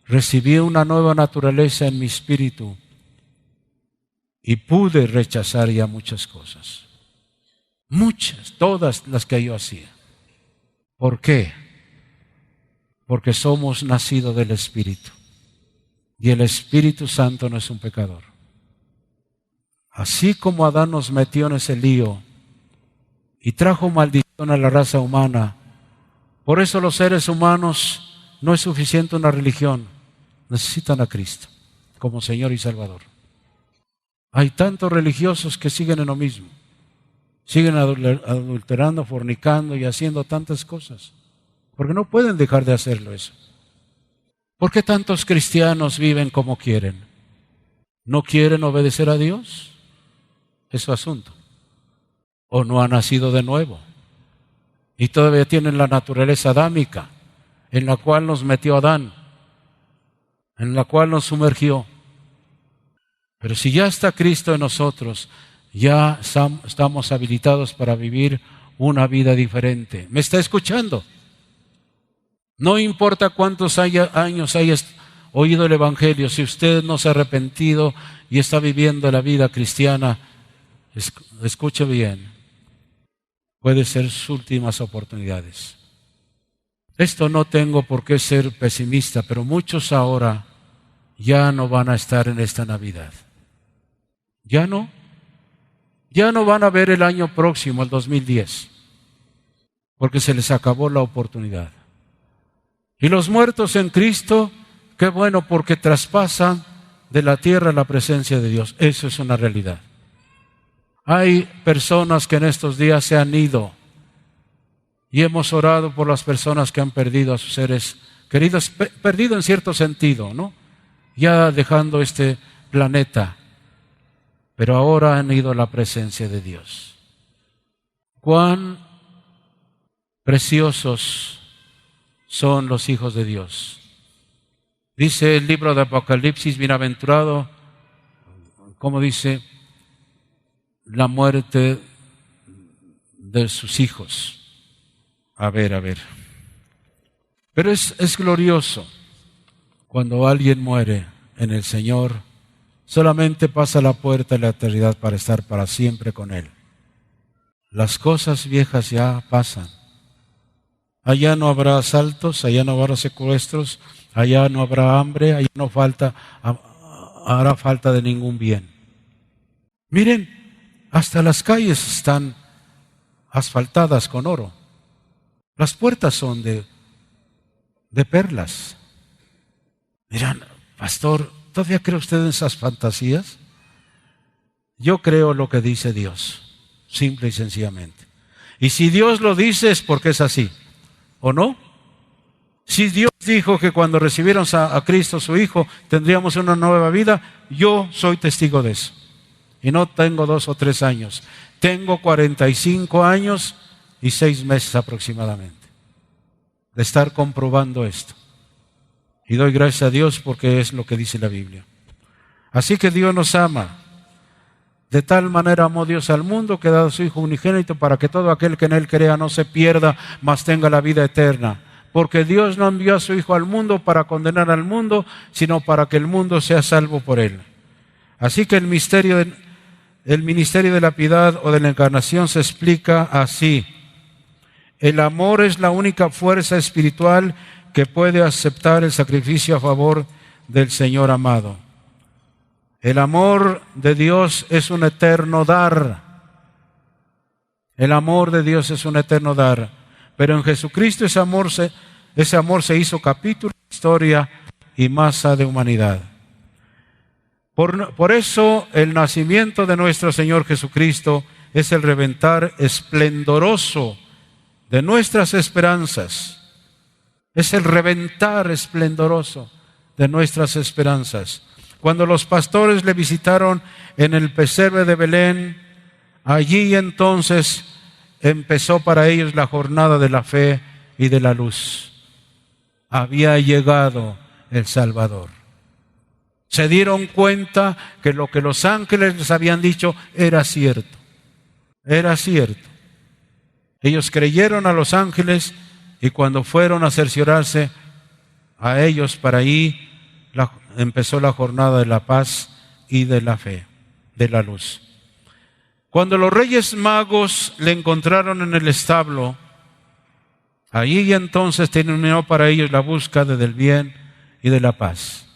recibí una nueva naturaleza en mi espíritu y pude rechazar ya muchas cosas. Muchas, todas las que yo hacía. ¿Por qué? Porque somos nacidos del Espíritu. Y el Espíritu Santo no es un pecador. Así como Adán nos metió en ese lío y trajo maldición a la raza humana, por eso los seres humanos no es suficiente una religión, necesitan a Cristo como Señor y Salvador. Hay tantos religiosos que siguen en lo mismo, siguen adulterando, fornicando y haciendo tantas cosas, porque no pueden dejar de hacerlo eso. ¿Por qué tantos cristianos viven como quieren? ¿No quieren obedecer a Dios? Es su asunto. ¿O no han nacido de nuevo? Y todavía tienen la naturaleza adámica, en la cual nos metió Adán, en la cual nos sumergió. Pero si ya está Cristo en nosotros, ya estamos habilitados para vivir una vida diferente. ¿Me está escuchando? No importa cuántos años haya oído el Evangelio, si usted no se ha arrepentido y está viviendo la vida cristiana, escuche bien, puede ser sus últimas oportunidades. Esto no tengo por qué ser pesimista, pero muchos ahora ya no van a estar en esta Navidad. Ya no van a ver el año próximo, el 2010, porque se les acabó la oportunidad. Y los muertos en Cristo, qué bueno, porque traspasan de la tierra la presencia de Dios. Eso es una realidad. Hay personas que en estos días se han ido y hemos orado por las personas que han perdido a sus seres queridos, perdido en cierto sentido, ¿no? Ya dejando este planeta, pero ahora han ido a la presencia de Dios. Cuán preciosos son los hijos de Dios. Dice el libro de Apocalipsis, bienaventurado, como dice, la muerte de sus hijos. A ver. Pero es glorioso cuando alguien muere en el Señor, solamente pasa la puerta de la eternidad para estar para siempre con Él. Las cosas viejas ya pasan. Allá no habrá asaltos, allá no habrá secuestros, allá no habrá hambre, allá no hará falta de ningún bien. Miren, hasta las calles están asfaltadas con oro. Las puertas son de perlas. Dirán, pastor, ¿todavía cree usted en esas fantasías? Yo creo lo que dice Dios, simple y sencillamente. Y si Dios lo dice es porque es así, ¿o no? Si Dios dijo que cuando recibiéramos a Cristo, su Hijo, tendríamos una nueva vida, yo soy testigo de eso. Y no tengo 2 o 3 años, tengo 45 años y 6 meses aproximadamente de estar comprobando esto. Y doy gracias a Dios porque es lo que dice la Biblia. Así que Dios nos ama. De tal manera amó Dios al mundo que ha dado a su Hijo unigénito para que todo aquel que en Él crea no se pierda, mas tenga la vida eterna. Porque Dios no envió a su Hijo al mundo para condenar al mundo, sino para que el mundo sea salvo por Él. Así que el ministerio de la piedad o de la encarnación se explica así. El amor es la única fuerza espiritual que puede aceptar el sacrificio a favor del Señor amado. El amor de Dios es un eterno dar. El amor de Dios es un eterno dar. Pero en Jesucristo ese amor se hizo capítulo, historia y masa de humanidad. Por eso el nacimiento de nuestro Señor Jesucristo es el reventar esplendoroso de nuestras esperanzas. Es el reventar esplendoroso de nuestras esperanzas. Cuando los pastores le visitaron en el pesebre de Belén, allí entonces empezó para ellos la jornada de la fe y de la luz. Había llegado el Salvador. Se dieron cuenta que lo que los ángeles les habían dicho era cierto. Era cierto. Ellos creyeron a los ángeles y cuando fueron a cerciorarse a ellos, para ahí empezó la jornada de la paz y de la fe, de la luz. Cuando los reyes magos le encontraron en el establo, allí entonces terminó para ellos la búsqueda del bien y de la paz.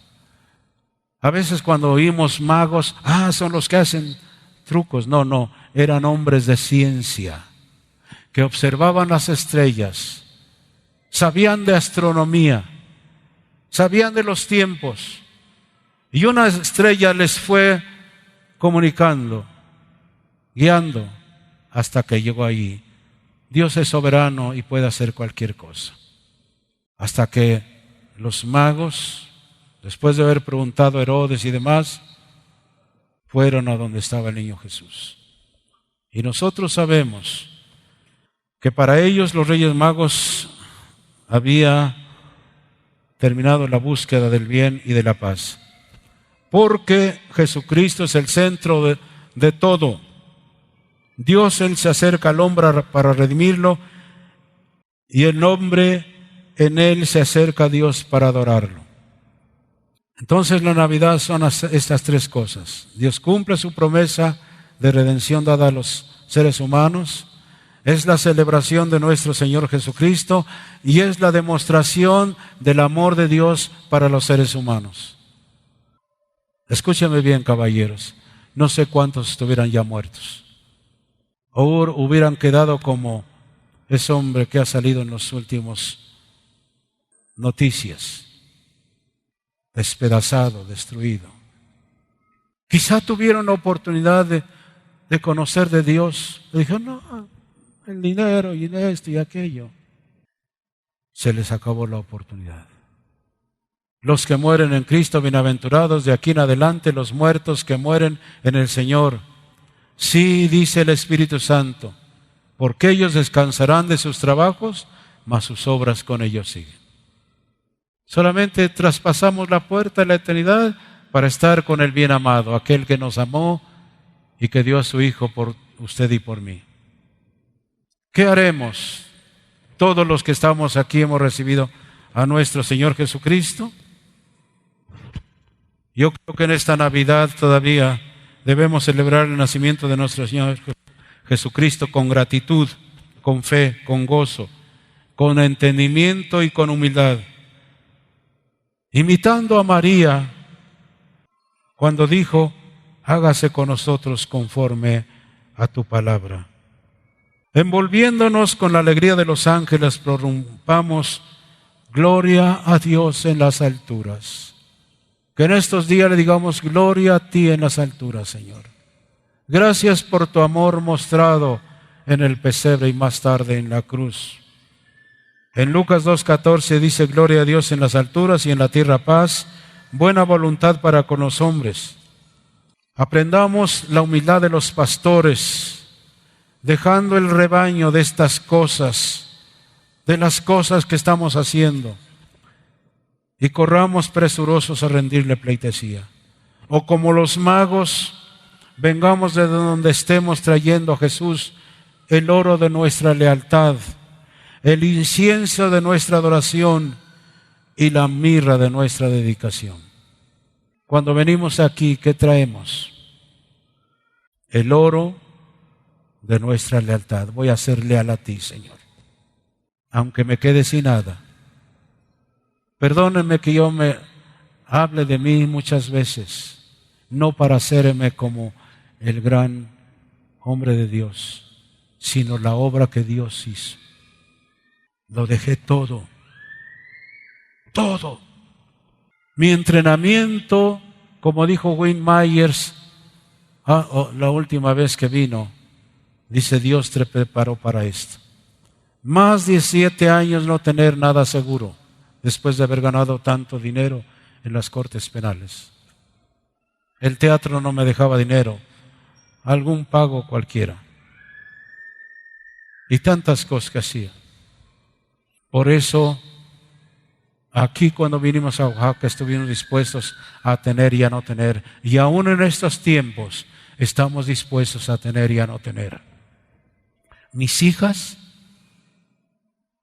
A veces cuando oímos magos, son los que hacen trucos. No, eran hombres de ciencia que observaban las estrellas, sabían de astronomía, sabían de los tiempos, y una estrella les fue comunicando, guiando, hasta que llegó allí. Dios es soberano y puede hacer cualquier cosa. Hasta que los magos, después de haber preguntado a Herodes y demás, fueron a donde estaba el niño Jesús. Y nosotros sabemos que para ellos los reyes magos había terminado la búsqueda del bien y de la paz. Porque Jesucristo es el centro de todo. Dios, Él se acerca al hombre para redimirlo y el hombre en Él se acerca a Dios para adorarlo. Entonces la Navidad son estas tres cosas. Dios cumple su promesa de redención dada a los seres humanos. Es la celebración de nuestro Señor Jesucristo y es la demostración del amor de Dios para los seres humanos. Escúchame bien, caballeros. No sé cuántos estuvieran ya muertos o hubieran quedado como ese hombre que ha salido en los últimos noticias. Despedazado, destruido. Quizá tuvieron la oportunidad de conocer de Dios. Dijeron, no, el dinero y esto y aquello. Se les acabó la oportunidad. Los que mueren en Cristo, bienaventurados de aquí en adelante, los muertos que mueren en el Señor. Sí, dice el Espíritu Santo, porque ellos descansarán de sus trabajos, mas sus obras con ellos siguen. Solamente traspasamos la puerta de la eternidad para estar con el bien amado, aquel que nos amó y que dio a su Hijo por usted y por mí. ¿Qué haremos? Todos los que estamos aquí hemos recibido a nuestro Señor Jesucristo. Yo creo que en esta Navidad todavía debemos celebrar el nacimiento de nuestro Señor Jesucristo con gratitud, con fe, con gozo, con entendimiento y con humildad. Imitando a María cuando dijo, hágase con nosotros conforme a tu palabra. Envolviéndonos con la alegría de los ángeles, prorrumpamos, gloria a Dios en las alturas. Que en estos días le digamos, gloria a ti en las alturas, Señor. Gracias por tu amor mostrado en el pesebre y más tarde en la cruz. En Lucas 2:14 dice, gloria a Dios en las alturas y en la tierra paz, buena voluntad para con los hombres. Aprendamos la humildad de los pastores, dejando el rebaño de estas cosas, de las cosas que estamos haciendo, y corramos presurosos a rendirle pleitesía. O como los magos, vengamos de donde estemos trayendo a Jesús el oro de nuestra lealtad, el incienso de nuestra adoración y la mirra de nuestra dedicación. Cuando venimos aquí, ¿qué traemos? El oro de nuestra lealtad. Voy a ser leal a ti, Señor, aunque me quede sin nada. Perdónenme que yo me hable de mí muchas veces, no para hacerme como el gran hombre de Dios, sino la obra que Dios hizo. Lo dejé todo, todo. Mi entrenamiento, como dijo Wayne Myers, la última vez que vino, dice, Dios te preparó para esto. Más de 17 años no tener nada seguro, después de haber ganado tanto dinero en las cortes penales. El teatro no me dejaba dinero, algún pago cualquiera. Y tantas cosas que hacía. Por eso, aquí cuando vinimos a Oaxaca estuvimos dispuestos a tener y a no tener. Y aún en estos tiempos estamos dispuestos a tener y a no tener. Mis hijas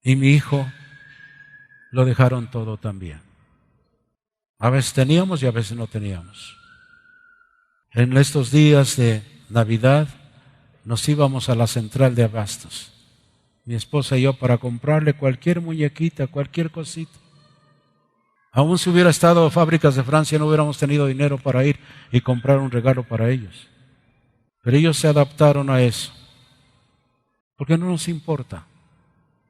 y mi hijo lo dejaron todo también. A veces teníamos y a veces no teníamos. En estos días de Navidad nos íbamos a la central de abastos, mi esposa y yo, para comprarle cualquier muñequita, cualquier cosita. Aún si hubiera estado Fábricas de Francia, no hubiéramos tenido dinero para ir y comprar un regalo para ellos. Pero ellos se adaptaron a eso, porque no nos importa.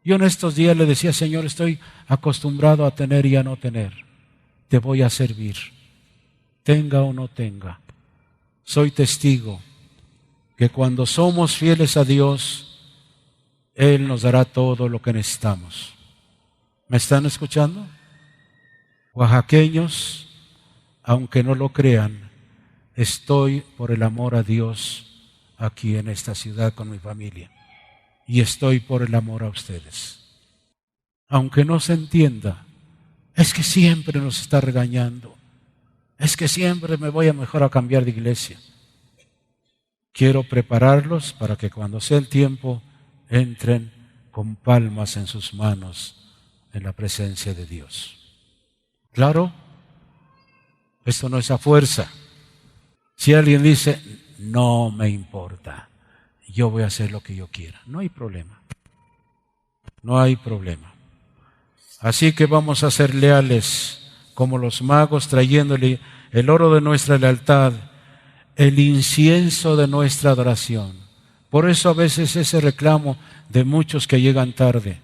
Yo en estos días le decía, Señor, estoy acostumbrado a tener y a no tener. Te voy a servir, tenga o no tenga. Soy testigo que cuando somos fieles a Dios, Él nos dará todo lo que necesitamos. ¿Me están escuchando? Oaxaqueños, aunque no lo crean, estoy por el amor a Dios aquí en esta ciudad con mi familia. Y estoy por el amor a ustedes. Aunque no se entienda, es que siempre nos está regañando. Es que siempre me voy a mejor a cambiar de iglesia. Quiero prepararlos para que cuando sea el tiempo entren con palmas en sus manos en la presencia de Dios. ¿Claro? Esto no es a fuerza. Si alguien dice, no me importa, yo voy a hacer lo que yo quiera, no hay problema. No hay problema. Así que vamos a ser leales como los magos, trayéndole el oro de nuestra lealtad, el incienso de nuestra adoración. Por eso a veces ese reclamo de muchos que llegan tarde.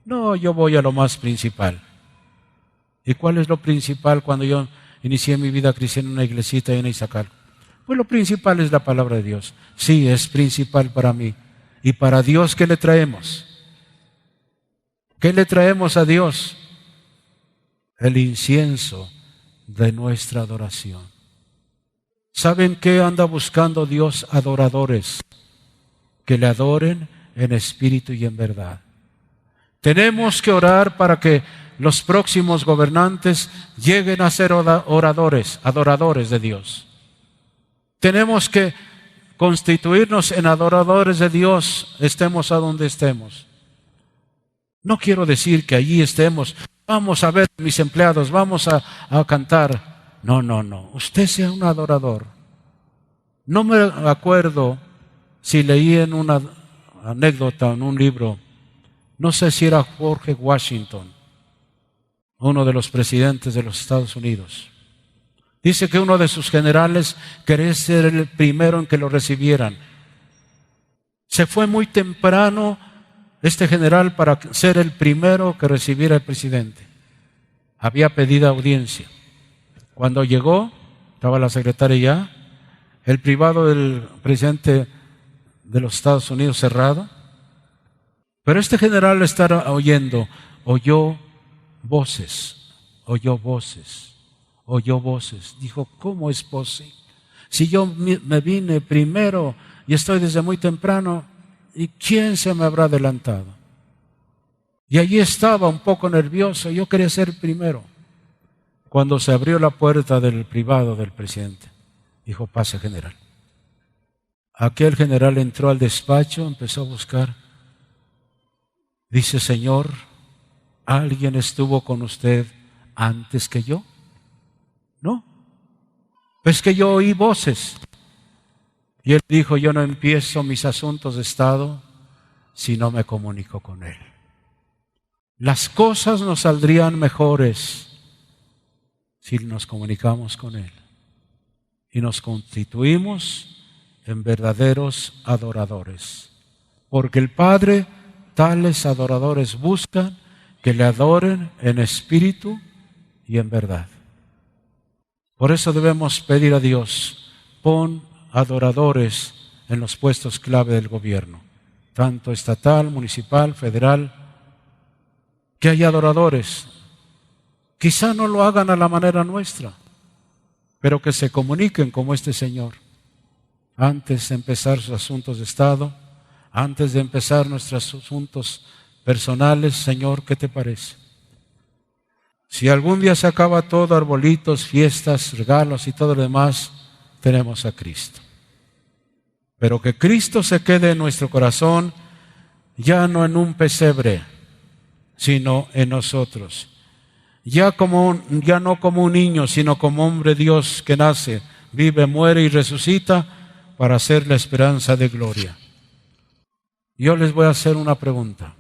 No, yo voy a lo más principal. ¿Y cuál es lo principal cuando yo inicié mi vida cristiana en una iglesita en Iztacalco? Pues lo principal es la palabra de Dios. Sí, es principal para mí. ¿Y para Dios qué le traemos? ¿Qué le traemos a Dios? El incienso de nuestra adoración. ¿Saben qué anda buscando Dios? Adoradores que le adoren en espíritu y en verdad. Tenemos que orar para que los próximos gobernantes lleguen a ser oradores, adoradores de Dios. Tenemos que constituirnos en adoradores de Dios, estemos a donde estemos. No quiero decir que allí estemos, vamos a ver mis empleados, vamos a cantar. No. Usted sea un adorador. No me acuerdo si leí en una anécdota, en un libro, no sé si era George Washington, uno de los presidentes de los Estados Unidos. Dice que uno de sus generales quería ser el primero en que lo recibieran. Se fue muy temprano este general para ser el primero que recibiera el presidente. Había pedido audiencia. Cuando llegó, estaba la secretaria ya, el privado del presidente de los Estados Unidos cerrado. Pero este general estaba oyendo, oyó voces. Dijo, ¿cómo es posible? Si yo me vine primero y estoy desde muy temprano, ¿y quién se me habrá adelantado? Y allí estaba un poco nervioso, yo quería ser primero. Cuando se abrió la puerta del privado del presidente, dijo, pase general. Aquel general entró al despacho, empezó a buscar. Dice, Señor, ¿alguien estuvo con usted antes que yo? No. Es que yo oí voces. Y él dijo, yo no empiezo mis asuntos de Estado si no me comunico con él. Las cosas nos saldrían mejores si nos comunicamos con él. y nos constituimos en verdaderos adoradores. Porque el Padre tales adoradores buscan que le adoren en espíritu y en verdad. Por eso debemos pedir a Dios, pon adoradores en los puestos clave del gobierno, tanto estatal, municipal, federal, que haya adoradores. Quizá no lo hagan a la manera nuestra, pero que se comuniquen como este señor. Antes de empezar sus asuntos de Estado, antes de empezar nuestros asuntos personales, Señor, ¿qué te parece? Si algún día se acaba todo, arbolitos, fiestas, regalos y todo lo demás, tenemos a Cristo. Pero que Cristo se quede en nuestro corazón, ya no en un pesebre, sino en nosotros. Ya no como un niño, sino como hombre Dios que nace, vive, muere y resucita para ser la esperanza de gloria. Yo les voy a hacer una pregunta.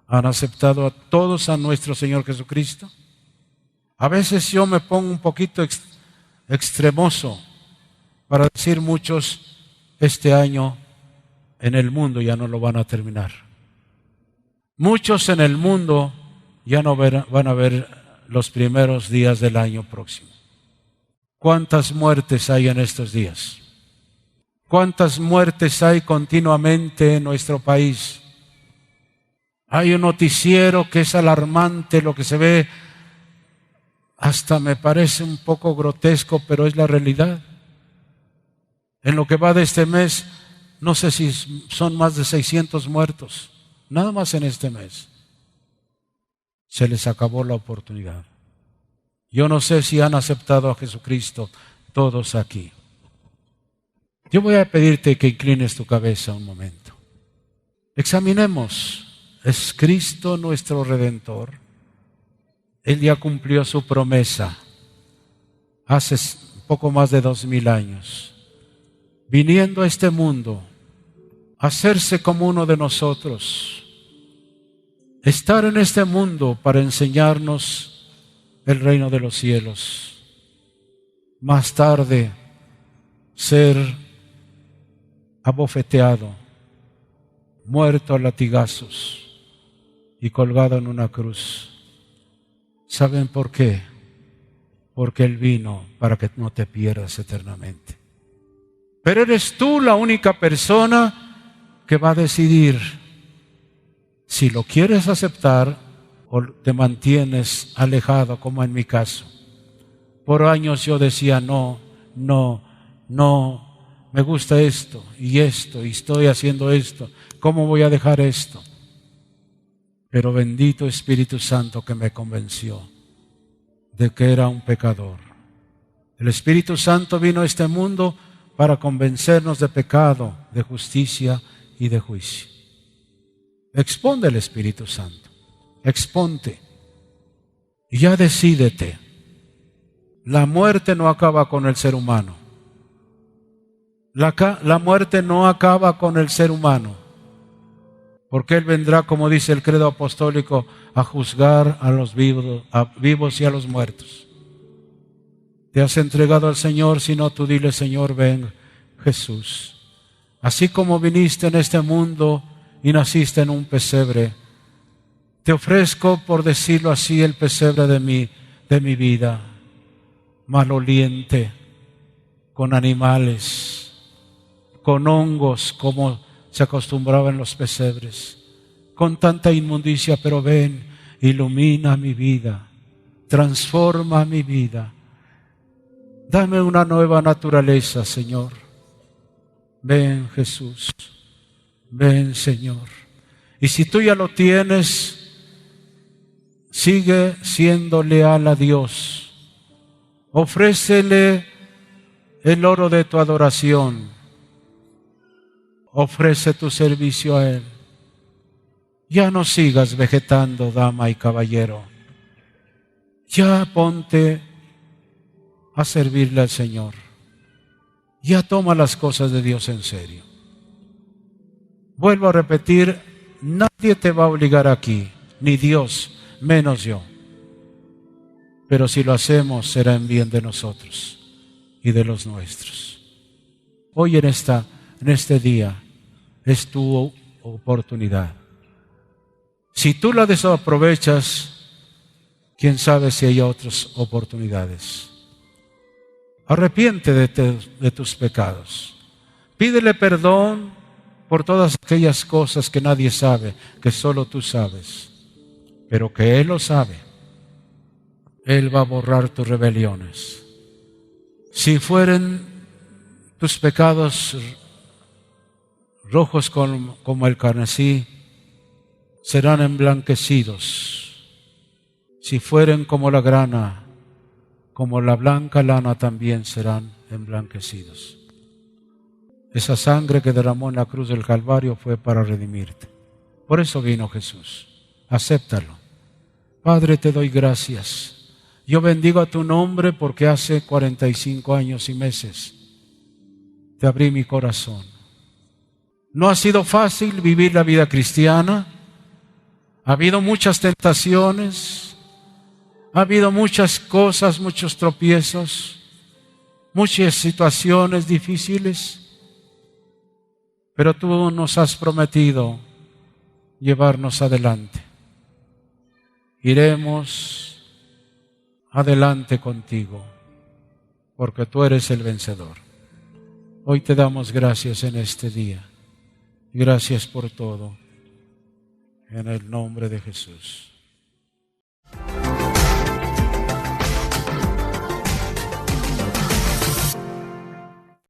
¿Han aceptado a todos a nuestro Señor Jesucristo? A veces yo me pongo un poquito extremoso para decir muchos, este año en el mundo ya no lo van a terminar. Muchos en el mundo ya no van a ver los primeros días del año próximo. ¿Cuántas muertes hay en estos días? ¿Cuántas muertes hay continuamente en nuestro país? Hay un noticiero que es alarmante, lo que se ve hasta me parece un poco grotesco, pero es la realidad. En lo que va de este mes, no sé si son más de 600 muertos, nada más en este mes. Se les acabó la oportunidad. Yo no sé si han aceptado a Jesucristo todos aquí. Yo voy a pedirte que inclines tu cabeza un momento. Examinemos, ¿es Cristo nuestro Redentor? Él ya cumplió su promesa hace poco más de 2000 años, viniendo a este mundo, hacerse como uno de nosotros, estar en este mundo para enseñarnos el reino de los cielos, más tarde ser abofeteado, muerto a latigazos y colgado en una cruz. ¿Saben por qué? Porque Él vino para que no te pierdas eternamente. Pero eres tú la única persona que va a decidir si lo quieres aceptar o te mantienes alejado, como en mi caso. Por años yo decía, no, me gusta esto, y estoy haciendo esto. ¿Cómo voy a dejar esto? Pero bendito Espíritu Santo que me convenció de que era un pecador. El Espíritu Santo vino a este mundo para convencernos de pecado, de justicia y de juicio. Expón del Espíritu Santo, exponte y ya decídete. La muerte no acaba con el ser humano. La muerte no acaba con el ser humano. Porque Él vendrá, como dice el credo apostólico, a juzgar a los vivos y a los muertos. Te has entregado al Señor, si no, tú dile, Señor, ven, Jesús. Así como viniste en este mundo y naciste en un pesebre, te ofrezco, por decirlo así, el pesebre de mi vida, maloliente, con animales, con hongos, como se acostumbraba en los pesebres, con tanta inmundicia, pero ven, ilumina mi vida, transforma mi vida, dame una nueva naturaleza, Señor. Ven, Jesús, ven, Señor. Y si tú ya lo tienes, sigue siendo leal a Dios. Ofrécele el oro de tu adoración. Ofrece tu servicio a Él. Ya no sigas vegetando, dama y caballero. Ya ponte a servirle al Señor. Ya toma las cosas de Dios en serio. Vuelvo a repetir, nadie te va a obligar aquí, ni Dios, menos yo. Pero si lo hacemos, será en bien de nosotros. y de los nuestros. Hoy en este día es tu oportunidad. Si tú la desaprovechas, quién sabe si hay otras oportunidades. Arrepiente de tus pecados. Pídele perdón por todas aquellas cosas que nadie sabe, que solo tú sabes, pero que Él lo sabe. Él va a borrar tus rebeliones. Si fueren tus pecados rojos como el carmesí, serán emblanquecidos. Si fueren como la grana, como la blanca lana, también serán emblanquecidos. Esa sangre que derramó en la cruz del Calvario fue para redimirte. Por eso vino Jesús. Acéptalo. Padre, te doy gracias. Yo bendigo a tu nombre porque hace 45 años y meses te abrí mi corazón. No ha sido fácil vivir la vida cristiana. Ha habido muchas tentaciones. Ha habido muchas cosas, muchos tropiezos, muchas situaciones difíciles. Pero tú nos has prometido llevarnos adelante. Iremos adelante contigo, porque tú eres el vencedor. Hoy te damos gracias en este día. Gracias por todo. En el nombre de Jesús.